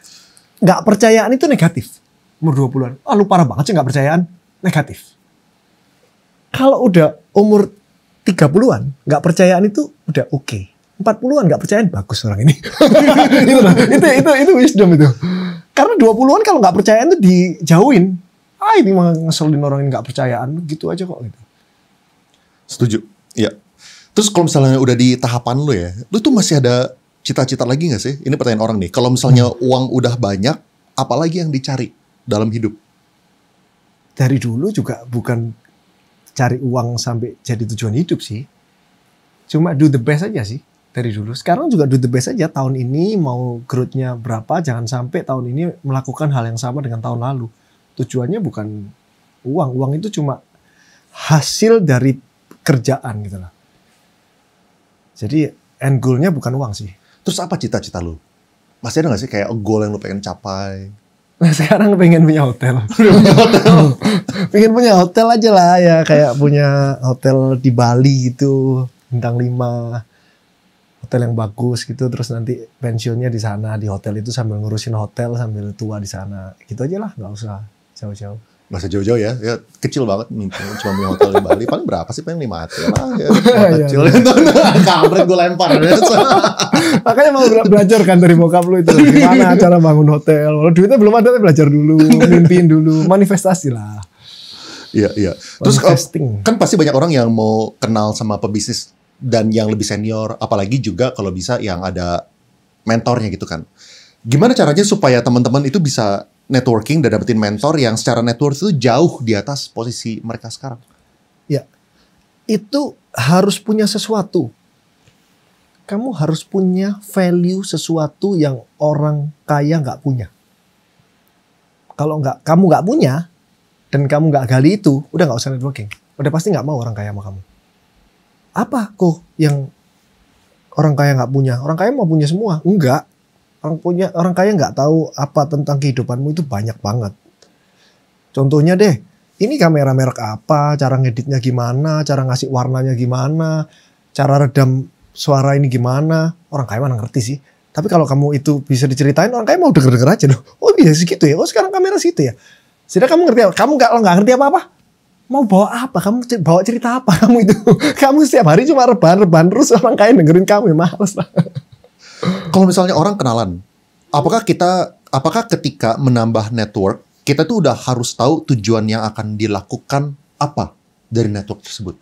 Nggak percayaan itu negatif. Umur 20-an. Lu parah banget sih nggak percayaan. Negatif. Kalau udah umur 30-an, nggak percayaan itu udah oke. 40-an nggak percayaan, bagus orang ini. itu wisdom itu. Karena 20-an kalau nggak percayaan tuh dijauhin. ngapain nih ngeselin orang yang nggak percayaan gitu aja kok gitu. Setuju. Ya. Terus kalau misalnya udah di tahapan lu ya, lu tuh masih ada cita-cita lagi gak sih? Ini pertanyaan orang nih. Kalau misalnya uang udah banyak, apalagi yang dicari dalam hidup? Dari dulu juga bukan cari uang sampai jadi tujuan hidup sih. Cuma do the best aja sih dari dulu. Sekarang juga do the best aja. Tahun ini mau growth-nya berapa, jangan sampai tahun ini melakukan hal yang sama dengan tahun lalu. Tujuannya bukan uang. Uang itu cuma hasil dari kerjaan gitu lah. Jadi end goal-nya bukan uang sih. Terus apa cita-cita lu? Masih ada gak sih kayak goal yang lu pengen capai? Nah, sekarang pengen punya hotel. Pengen punya hotel aja lah ya. Kayak punya hotel di Bali gitu. Bintang 5. Hotel yang bagus gitu. Terus nanti pensiunnya di sana. Di hotel itu sambil ngurusin hotel. Sambil tua di sana. Gitu aja lah. Gak usah jauh-jauh. Gak usah jauh-jauh ya. Ya kecil banget. Cuma punya hotel di Bali. Paling berapa sih? Paling 5 hotel lah. Ya, kecil. Kampret gue lempar. Makanya mau belajar kan dari bokap lu itu. Gimana cara bangun hotel. Kalau duitnya belum ada, belajar dulu. Mimpiin dulu. Manifestasi lah. Iya, iya. Terus kan pasti banyak orang yang mau kenal sama pebisnis dan yang lebih senior. Apalagi juga kalau bisa yang ada mentornya gitu kan. Gimana caranya supaya teman-teman itu bisa networking dan dapetin mentor yang secara network itu jauh di atas posisi mereka sekarang? Ya, itu harus punya sesuatu. Kamu harus punya value sesuatu yang orang kaya nggak punya. Kalau kamu nggak punya dan kamu nggak gali itu, udah nggak usah networking. Udah pasti nggak mau orang kaya sama kamu. Apa kok yang orang kaya nggak punya? Orang kaya mau punya semua? Enggak. Orang kaya nggak tahu apa tentang kehidupanmu itu banyak banget. Contohnya deh, ini kamera merek apa, cara ngeditnya gimana, cara ngasih warnanya gimana, cara redam suara ini gimana. Orang kaya mana ngerti sih. Tapi kalau kamu itu bisa diceritain, orang kaya mau denger-denger aja loh. Oh iya segitu ya, oh sekarang kamera situ ya. Sudah kamu ngerti apa? Kamu nggak ngerti apa-apa. Mau bawa apa? Kamu bawa cerita apa kamu itu? Kamu setiap hari cuma rebahan terus orang kaya dengerin kamu ya males lah. Kalau misalnya orang kenalan, apakah ketika menambah network, kita tuh udah harus tahu tujuan yang akan dilakukan apa dari network tersebut?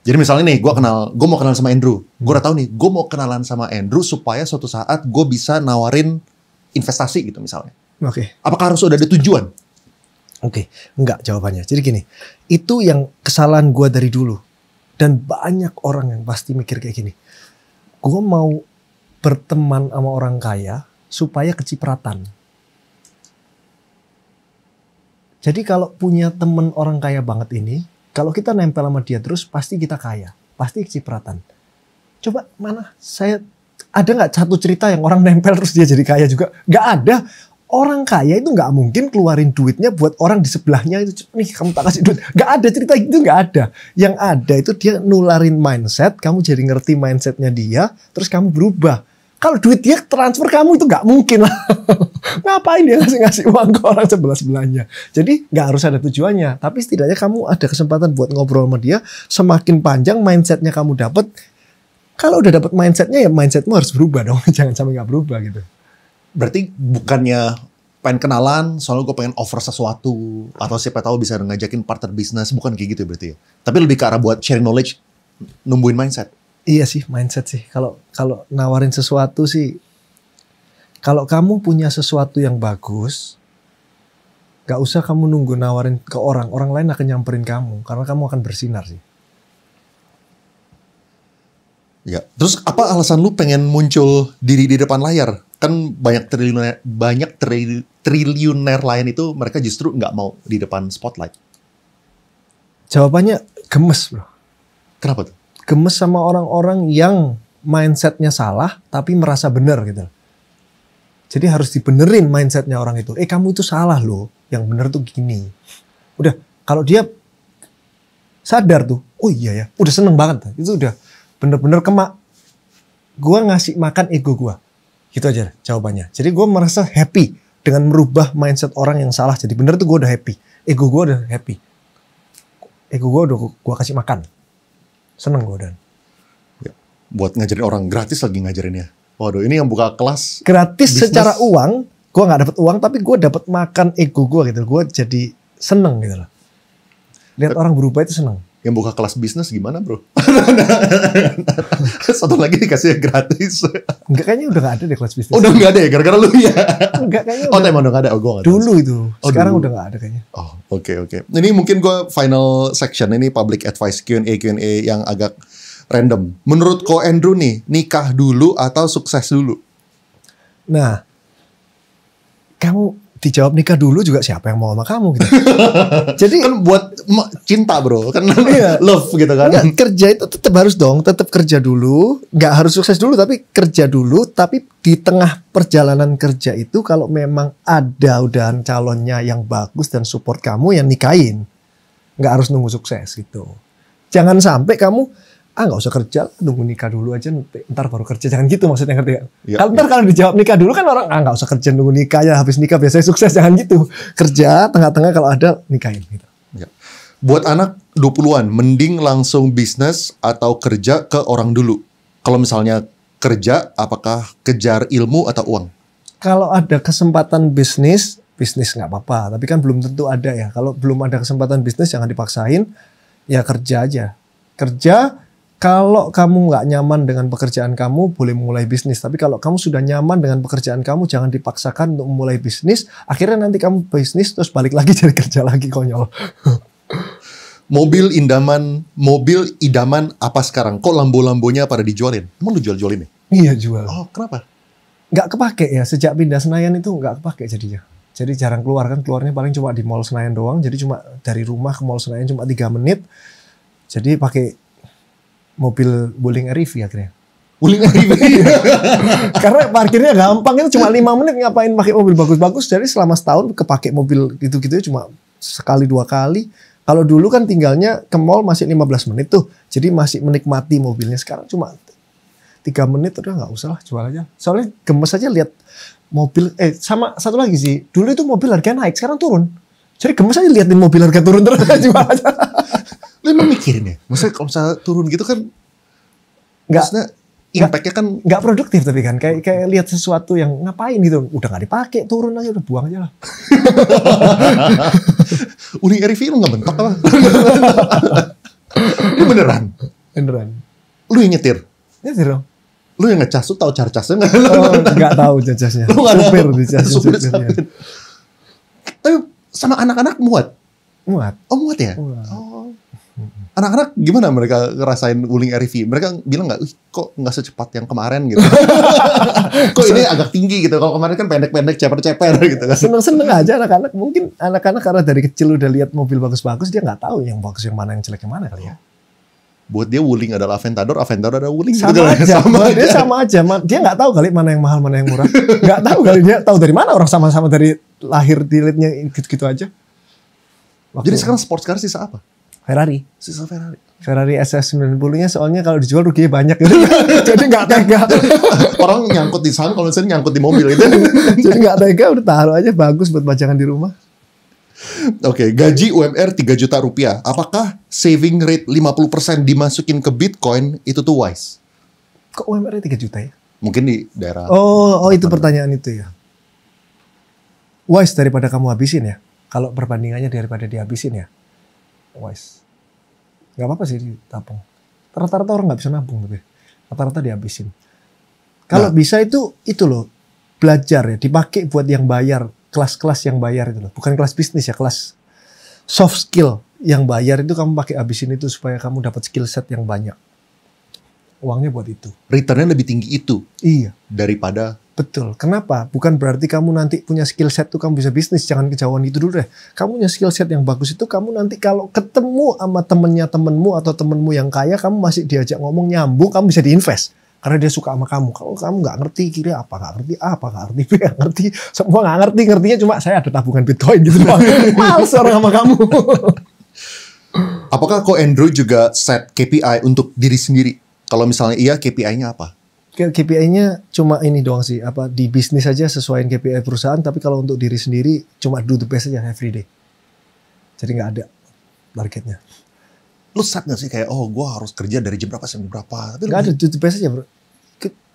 Jadi misalnya nih, gue mau kenal sama Andrew. Gue udah tahu nih, gue mau kenalan sama Andrew supaya suatu saat gue bisa nawarin investasi gitu misalnya. Oke. Apakah harus udah ada tujuan? Oke, enggak jawabannya. Jadi gini, itu yang kesalahan gue dari dulu. Dan banyak orang yang pasti mikir kayak gini. Gue mau berteman sama orang kaya supaya kecipratan. Jadi kalau punya temen orang kaya banget ini, kalau kita nempel sama dia terus pasti kita kaya, pasti kecipratan. Coba ada nggak satu cerita yang orang nempel terus dia jadi kaya juga? Nggak ada. Orang kaya itu nggak mungkin keluarin duitnya buat orang di sebelahnya itu. Nih kamu tak kasih duit. Nggak ada cerita itu, nggak ada. Yang ada itu dia nularin mindset, kamu jadi ngerti mindsetnya dia, terus kamu berubah. Kalau duit dia transfer kamu itu nggak mungkin lah. Ngapain dia ngasih uang ke orang sebelah-sebelahnya. Jadi nggak harus ada tujuannya. Tapi setidaknya kamu ada kesempatan buat ngobrol sama dia. Semakin panjang mindsetnya kamu dapat. Kalau udah dapat mindsetnya ya mindsetmu harus berubah dong. Jangan sampai nggak berubah gitu. Berarti bukannya pengen kenalan, soalnya gue pengen offer sesuatu. Atau siapa tahu bisa ngajakin partner bisnis. Bukan kayak gitu berarti ya. Tapi lebih ke arah buat sharing knowledge. Numbuhin mindset. Iya sih, mindset sih. Kalau nawarin sesuatu sih, kalau kamu punya sesuatu yang bagus, gak usah kamu nunggu nawarin ke orang. Orang lain akan nyamperin kamu, karena kamu akan bersinar sih. Ya, terus apa alasan lu pengen muncul diri di depan layar? Kan banyak triliuner lain itu mereka justru nggak mau di depan spotlight. Jawabannya gemes bro. Kenapa tuh? Gemes sama orang-orang yang mindsetnya salah tapi merasa benar gitu. Jadi harus dibenerin mindsetnya orang itu. Kamu itu salah loh, yang bener tuh gini. Udah, kalau dia sadar tuh, oh iya ya, udah seneng banget. Itu udah bener-bener gue ngasih makan ego gue. Gitu aja jawabannya. Jadi gue merasa happy dengan merubah mindset orang yang salah jadi bener tuh gue udah happy. Ego gue udah happy. Ego gue udah gue kasih makan. Seneng gue dan. Ya, buat ngajarin orang gratis lagi ngajarinnya. Waduh, ini yang buka kelas gratis business. Secara uang, gue nggak dapat uang tapi gue dapat makan ego gue gitu. Gue jadi seneng gitu loh. Lihat orang berubah itu seneng. Yang buka kelas bisnis gimana bro? Satu lagi dikasih gratis. Enggak, kayaknya udah gak ada deh kelas bisnis. Oh, udah gak ada ya? Gara-gara lu ya? Enggak, kayaknya udah. Emang udah gak ada? Oh, gue gak tahu. Dulu itu. Sekarang udah gak ada kayaknya. Oh, oke. Ini mungkin gue final section. Ini public advice Q&A yang agak random. Menurut Ko Andrew nih, nikah dulu atau sukses dulu? Nah, kamu dijawab nikah dulu juga siapa yang mau sama kamu gitu. Jadi kan buat cinta bro, kan iya, love gitu kan. Enggak, kerja itu tetap harus dong, tetap kerja dulu. Nggak harus sukses dulu, tapi kerja dulu. Tapi di tengah perjalanan kerja itu kalau memang ada udahan calonnya yang bagus dan support kamu, yang nikahin. Nggak harus nunggu sukses gitu. Jangan sampai kamu nggak usah kerja, nunggu nikah dulu aja, ntar baru kerja. Jangan gitu maksudnya, ngerti gak? Ya, kalau ntar kalau dijawab nikah dulu kan orang nggak usah kerja, nunggu nikah ya, habis nikah biasanya sukses. Jangan gitu, kerja tengah-tengah kalau ada nikahin gitu. Ya. Buat anak 20-an, mending langsung bisnis atau kerja ke orang dulu? Kalau misalnya kerja, apakah kejar ilmu atau uang? Kalau ada kesempatan bisnis nggak apa-apa. Tapi kan belum tentu ada ya. Kalau belum ada kesempatan bisnis jangan dipaksain, ya kerja aja. Kerja. Kalau kamu nggak nyaman dengan pekerjaan kamu, boleh mulai bisnis. Tapi kalau kamu sudah nyaman dengan pekerjaan kamu, jangan dipaksakan untuk memulai bisnis. Akhirnya nanti kamu bisnis, terus balik lagi jadi kerja lagi, konyol. Mobil idaman apa sekarang? Kok Lambo-lambonya pada dijualin? Emang lu jual-jualin nih? Iya, jual. Oh, kenapa? Nggak kepake ya. Sejak pindah Senayan itu nggak kepake jadinya. Jadi jarang keluar kan. Keluarnya paling cuma di Mall Senayan doang. Jadi cuma dari rumah ke Mall Senayan cuma 3 menit. Jadi pakai mobil Wuling REV akhirnya. Wuling REV. Karena parkirnya gampang, itu cuma 5 menit, ngapain pakai mobil bagus-bagus. Jadi selama setahun kepake mobil gitu-gitu cuma sekali 2 kali. Kalau dulu kan tinggalnya ke mall masih 15 menit tuh. Jadi masih menikmati mobilnya. Sekarang cuma 3 menit udah nggak usah lah, jual aja. Soalnya gemes aja lihat mobil. Sama satu lagi sih, dulu itu mobil harganya naik, sekarang turun. Jadi gemes aja liatin mobil harga turun terus jual aja. Lu emang mikirin ya? Maksudnya kalau misalnya turun gitu kan maksudnya impact-nya kan nggak produktif, tapi kan kayak lihat sesuatu yang ngapain gitu, udah nggak dipakai, turun aja, udah buang aja lah. Wuling REV lu nggak bentok apa? Lu beneran? Lu yang nyetir? Nyetir dong. Lu yang ngecas, lu tahu cara casnya nggak? Oh, nggak tahu casnya. Supir di casnya. Tapi sama anak-anak muat? Muat. Oh, muat ya? Muat. Oh. Anak-anak gimana mereka ngerasain Wuling REV? Mereka bilang nggak, kok nggak secepat yang kemarin gitu? Kok ini agak tinggi gitu? Kalau kemarin kan pendek-pendek, ceper-ceper gitu kan? Seneng-seneng aja anak-anak. Mungkin anak-anak karena dari kecil udah lihat mobil bagus-bagus, dia nggak tahu yang bagus yang mana, yang jelek yang mana kali ya. Buat dia Wuling adalah Aventador adalah Wuling. Sama gitu aja. Dia sama aja. Dia nggak tahu kali mana yang mahal, mana yang murah. Nggak tahu kali, dia tahu dari mana, orang sama-sama dari lahir dilihatnya gitu-gitu aja. Jadi sekarang sports car sisa apa? Ferrari. Sisa Ferrari. Ferrari SS90-nya soalnya kalau dijual ruginya banyak gitu. Jadi nggak tega. Orang nyangkut di sana, kalau misalnya nyangkut di mobil itu. Jadi nggak tega, udah taruh aja, bagus buat pajangan di rumah. Oke, gaji UMR 3 juta rupiah. Apakah saving rate 50% dimasukin ke Bitcoin itu tuh wise? Kok UMR 3 juta ya? Mungkin di daerah. Oh itu pertanyaan itu ya. Wise daripada kamu habisin ya. Kalau perbandingannya daripada dihabisin ya. Wise. Gak apa-apa sih ditabung. Rata-rata orang gak bisa nabung tapi. Rata-rata dihabisin. Kalau bisa itu loh. Belajar ya. Dipakai buat yang bayar. Kelas-kelas yang bayar itu loh. Bukan kelas bisnis ya. Kelas soft skill yang bayar itu kamu pakai habisin itu. Supaya kamu dapat skill set yang banyak. Uangnya buat itu. Returnnya lebih tinggi itu. Iya. Daripada. Betul. Kenapa? Bukan berarti kamu nanti punya skill set tuh kamu bisa bisnis. Jangan kejauhan itu dulu deh. Kamu punya skill set yang bagus itu, kamu nanti kalau ketemu sama temenmu atau temenmu yang kaya, kamu masih diajak ngomong nyambung, kamu bisa diinvest. Karena dia suka sama kamu. Kalau kamu nggak ngerti kiri apa, nggak ngerti apa, nggak ngerti B, nggak ngerti. Semua nggak ngerti. Ngertinya cuma saya ada tabungan Bitcoin gitu. Males orang sama kamu. Apakah Ko Andrew juga set KPI untuk diri sendiri? Kalau misalnya iya, KPI-nya apa? KPI-nya cuma ini doang sih, apa di bisnis aja sesuaiin KPI perusahaan, tapi kalau untuk diri sendiri cuma do the best aja every day. Jadi nggak ada targetnya. Lu set nggak sih kayak gue harus kerja dari jam berapa sampai berapa? Nggak ada, do the best aja bro.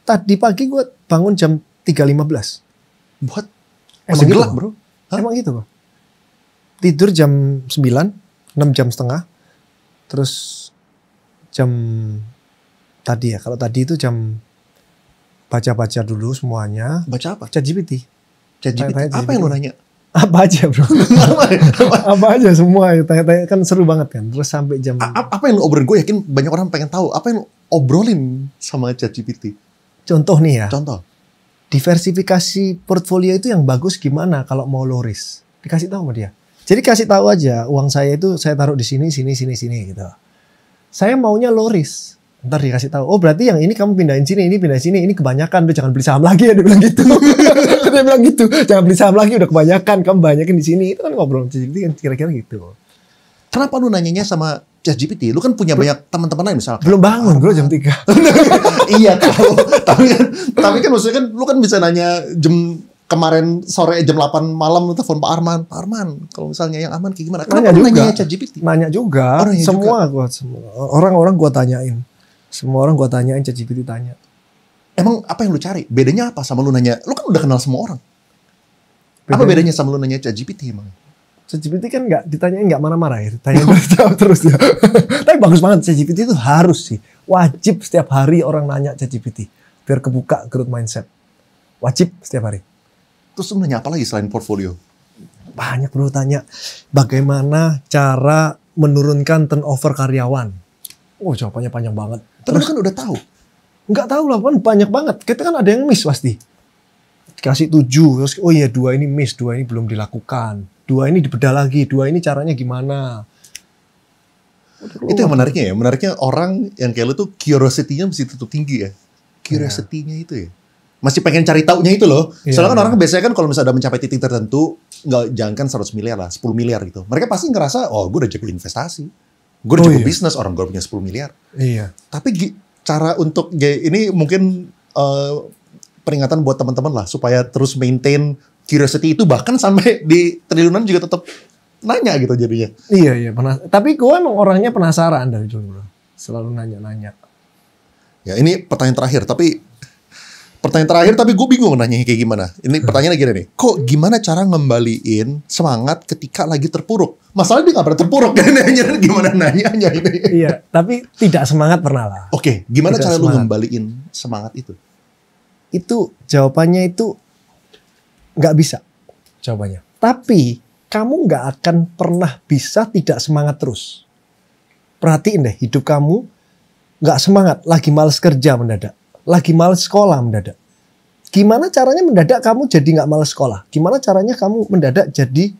Tadi pagi gue bangun jam 3.15. Buat masih gelap bro? Hah? Emang gitu bro. tidur jam 9, 6 jam setengah. Terus jam tadi ya, kalau tadi itu jam baca-baca dulu semuanya. Baca apa? ChatGPT. Apa yang lu nanya? Apa aja bro. Apa aja semua. Tanya-tanya kan seru banget kan. Terus sampai jam. Apa yang lu obrolin? Gue yakin banyak orang pengen tahu. Apa yang lu obrolin sama ChatGPT? Contoh nih ya. Contoh. Diversifikasi portfolio itu yang bagus gimana kalau mau low risk. Dikasih tahu sama dia. Jadi kasih tahu aja uang saya itu saya taruh di sini gitu. Saya maunya low risk. Ntar dikasih tahu, oh berarti yang ini kamu pindahin sini, ini kebanyakan, udah jangan beli saham lagi ya, dia bilang gitu. Dia bilang gitu, jangan beli saham lagi, udah kebanyakan, kamu banyakin di sini. Itu kan ngobrol ChatGPT kan kira-kira gitu. Kenapa lu nanyanya sama ChatGPT? Lu kan punya banyak teman-teman lain misalnya. Belum bangun bro jam 3. Iya tahu. Tapi kan maksudnya kan lu kan bisa nanya jam kemarin sore jam 8 malam lu telepon Pak Arman. Pak Arman, kalau misalnya yang aman kayak gimana? Kenapa lu nanya ChatGPT? Nanya juga. Semua orang-orang gua tanyain. Semua orang gua tanyain, ChatGPT tanya. Emang apa yang lu cari? Bedanya apa sama lu nanya? Lu kan udah kenal semua orang. Apa bedanya sama lu nanya ChatGPT emang? ChatGPT kan ditanyain nggak marah-marah ya, ditanyain terus ya. Tapi bagus banget ChatGPT itu harus sih, wajib setiap hari orang nanya ChatGPT biar kebuka growth mindset. Wajib setiap hari. Terus lu nanya apa lagi selain portfolio? Banyak bro, tanya bagaimana cara menurunkan turnover karyawan. Oh jawabannya panjang banget. Terus kan udah tahu. Nggak tahu lah kan banyak banget. Kita kan ada yang miss pasti. Dikasih 7, terus oh iya 2 ini miss, 2 ini belum dilakukan. 2 ini dibedah lagi, 2 ini caranya gimana. Itu yang menariknya ya. Menariknya orang yang kayak lu tuh curiosity-nya mesti tetap tinggi ya. Curiosity-nya itu ya. Masih pengen cari taunya itu loh. Soalnya kan orang biasanya kan kalau misalnya udah mencapai titik tertentu, jangankan 100 miliar lah, 10 miliar gitu. Mereka pasti ngerasa, oh gue udah jago investasi. Gue udah jago bisnis, orang gue punya 10 miliar. Iya. Tapi cara untuk, ini mungkin peringatan buat teman-teman lah, supaya terus maintain curiosity itu bahkan sampai di triliunan juga tetap nanya gitu jadinya. Iya. Tapi gue emang orangnya penasaran dari dulu bro. Selalu nanya-nanya. Ya ini pertanyaan terakhir, tapi gue bingung nanya kayak gimana. Ini pertanyaannya gini nih. Kok gimana cara ngembaliin semangat ketika lagi terpuruk? Masalahnya dia gak pernah terpuruk kan. Gimana nanyanya ini. Iya, tapi tidak semangat pernah lah. Oke, gimana cara lu ngembaliin semangat itu? Itu jawabannya itu gak bisa. Jawabannya. Tapi kamu gak akan pernah bisa tidak semangat terus. Perhatiin deh, hidup kamu gak semangat. Lagi males kerja mendadak. Lagi males sekolah mendadak. Gimana caranya mendadak kamu jadi gak males sekolah? Gimana caranya kamu mendadak jadi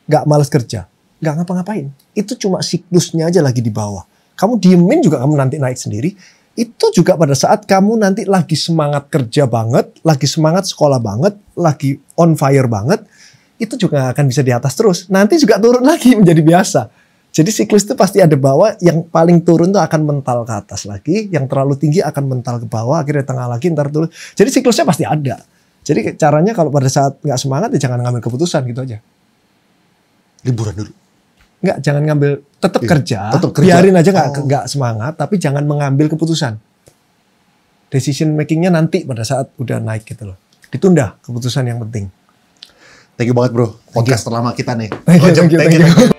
gak males kerja? Gak ngapa-ngapain. Itu cuma siklusnya aja lagi di bawah. Kamu diemin juga kamu nanti naik sendiri. Itu juga pada saat kamu nanti lagi semangat kerja banget, lagi semangat sekolah banget, lagi on fire banget, itu juga gak akan bisa di atas terus. Nanti juga turun lagi menjadi biasa. Jadi siklus itu pasti ada bawah, yang paling turun tuh akan mental ke atas lagi, yang terlalu tinggi akan mental ke bawah, akhirnya tengah lagi, ntar turun. Jadi siklusnya pasti ada. Jadi caranya kalau pada saat nggak semangat ya jangan ngambil keputusan gitu aja. Liburan dulu. Nggak, jangan ngambil, tetap kerja, biarin aja nggak semangat, tapi jangan mengambil keputusan. Decision makingnya nanti pada saat udah naik gitu loh. Ditunda keputusan yang penting. Thank you banget bro, podcast terlama kita nih. Thank you.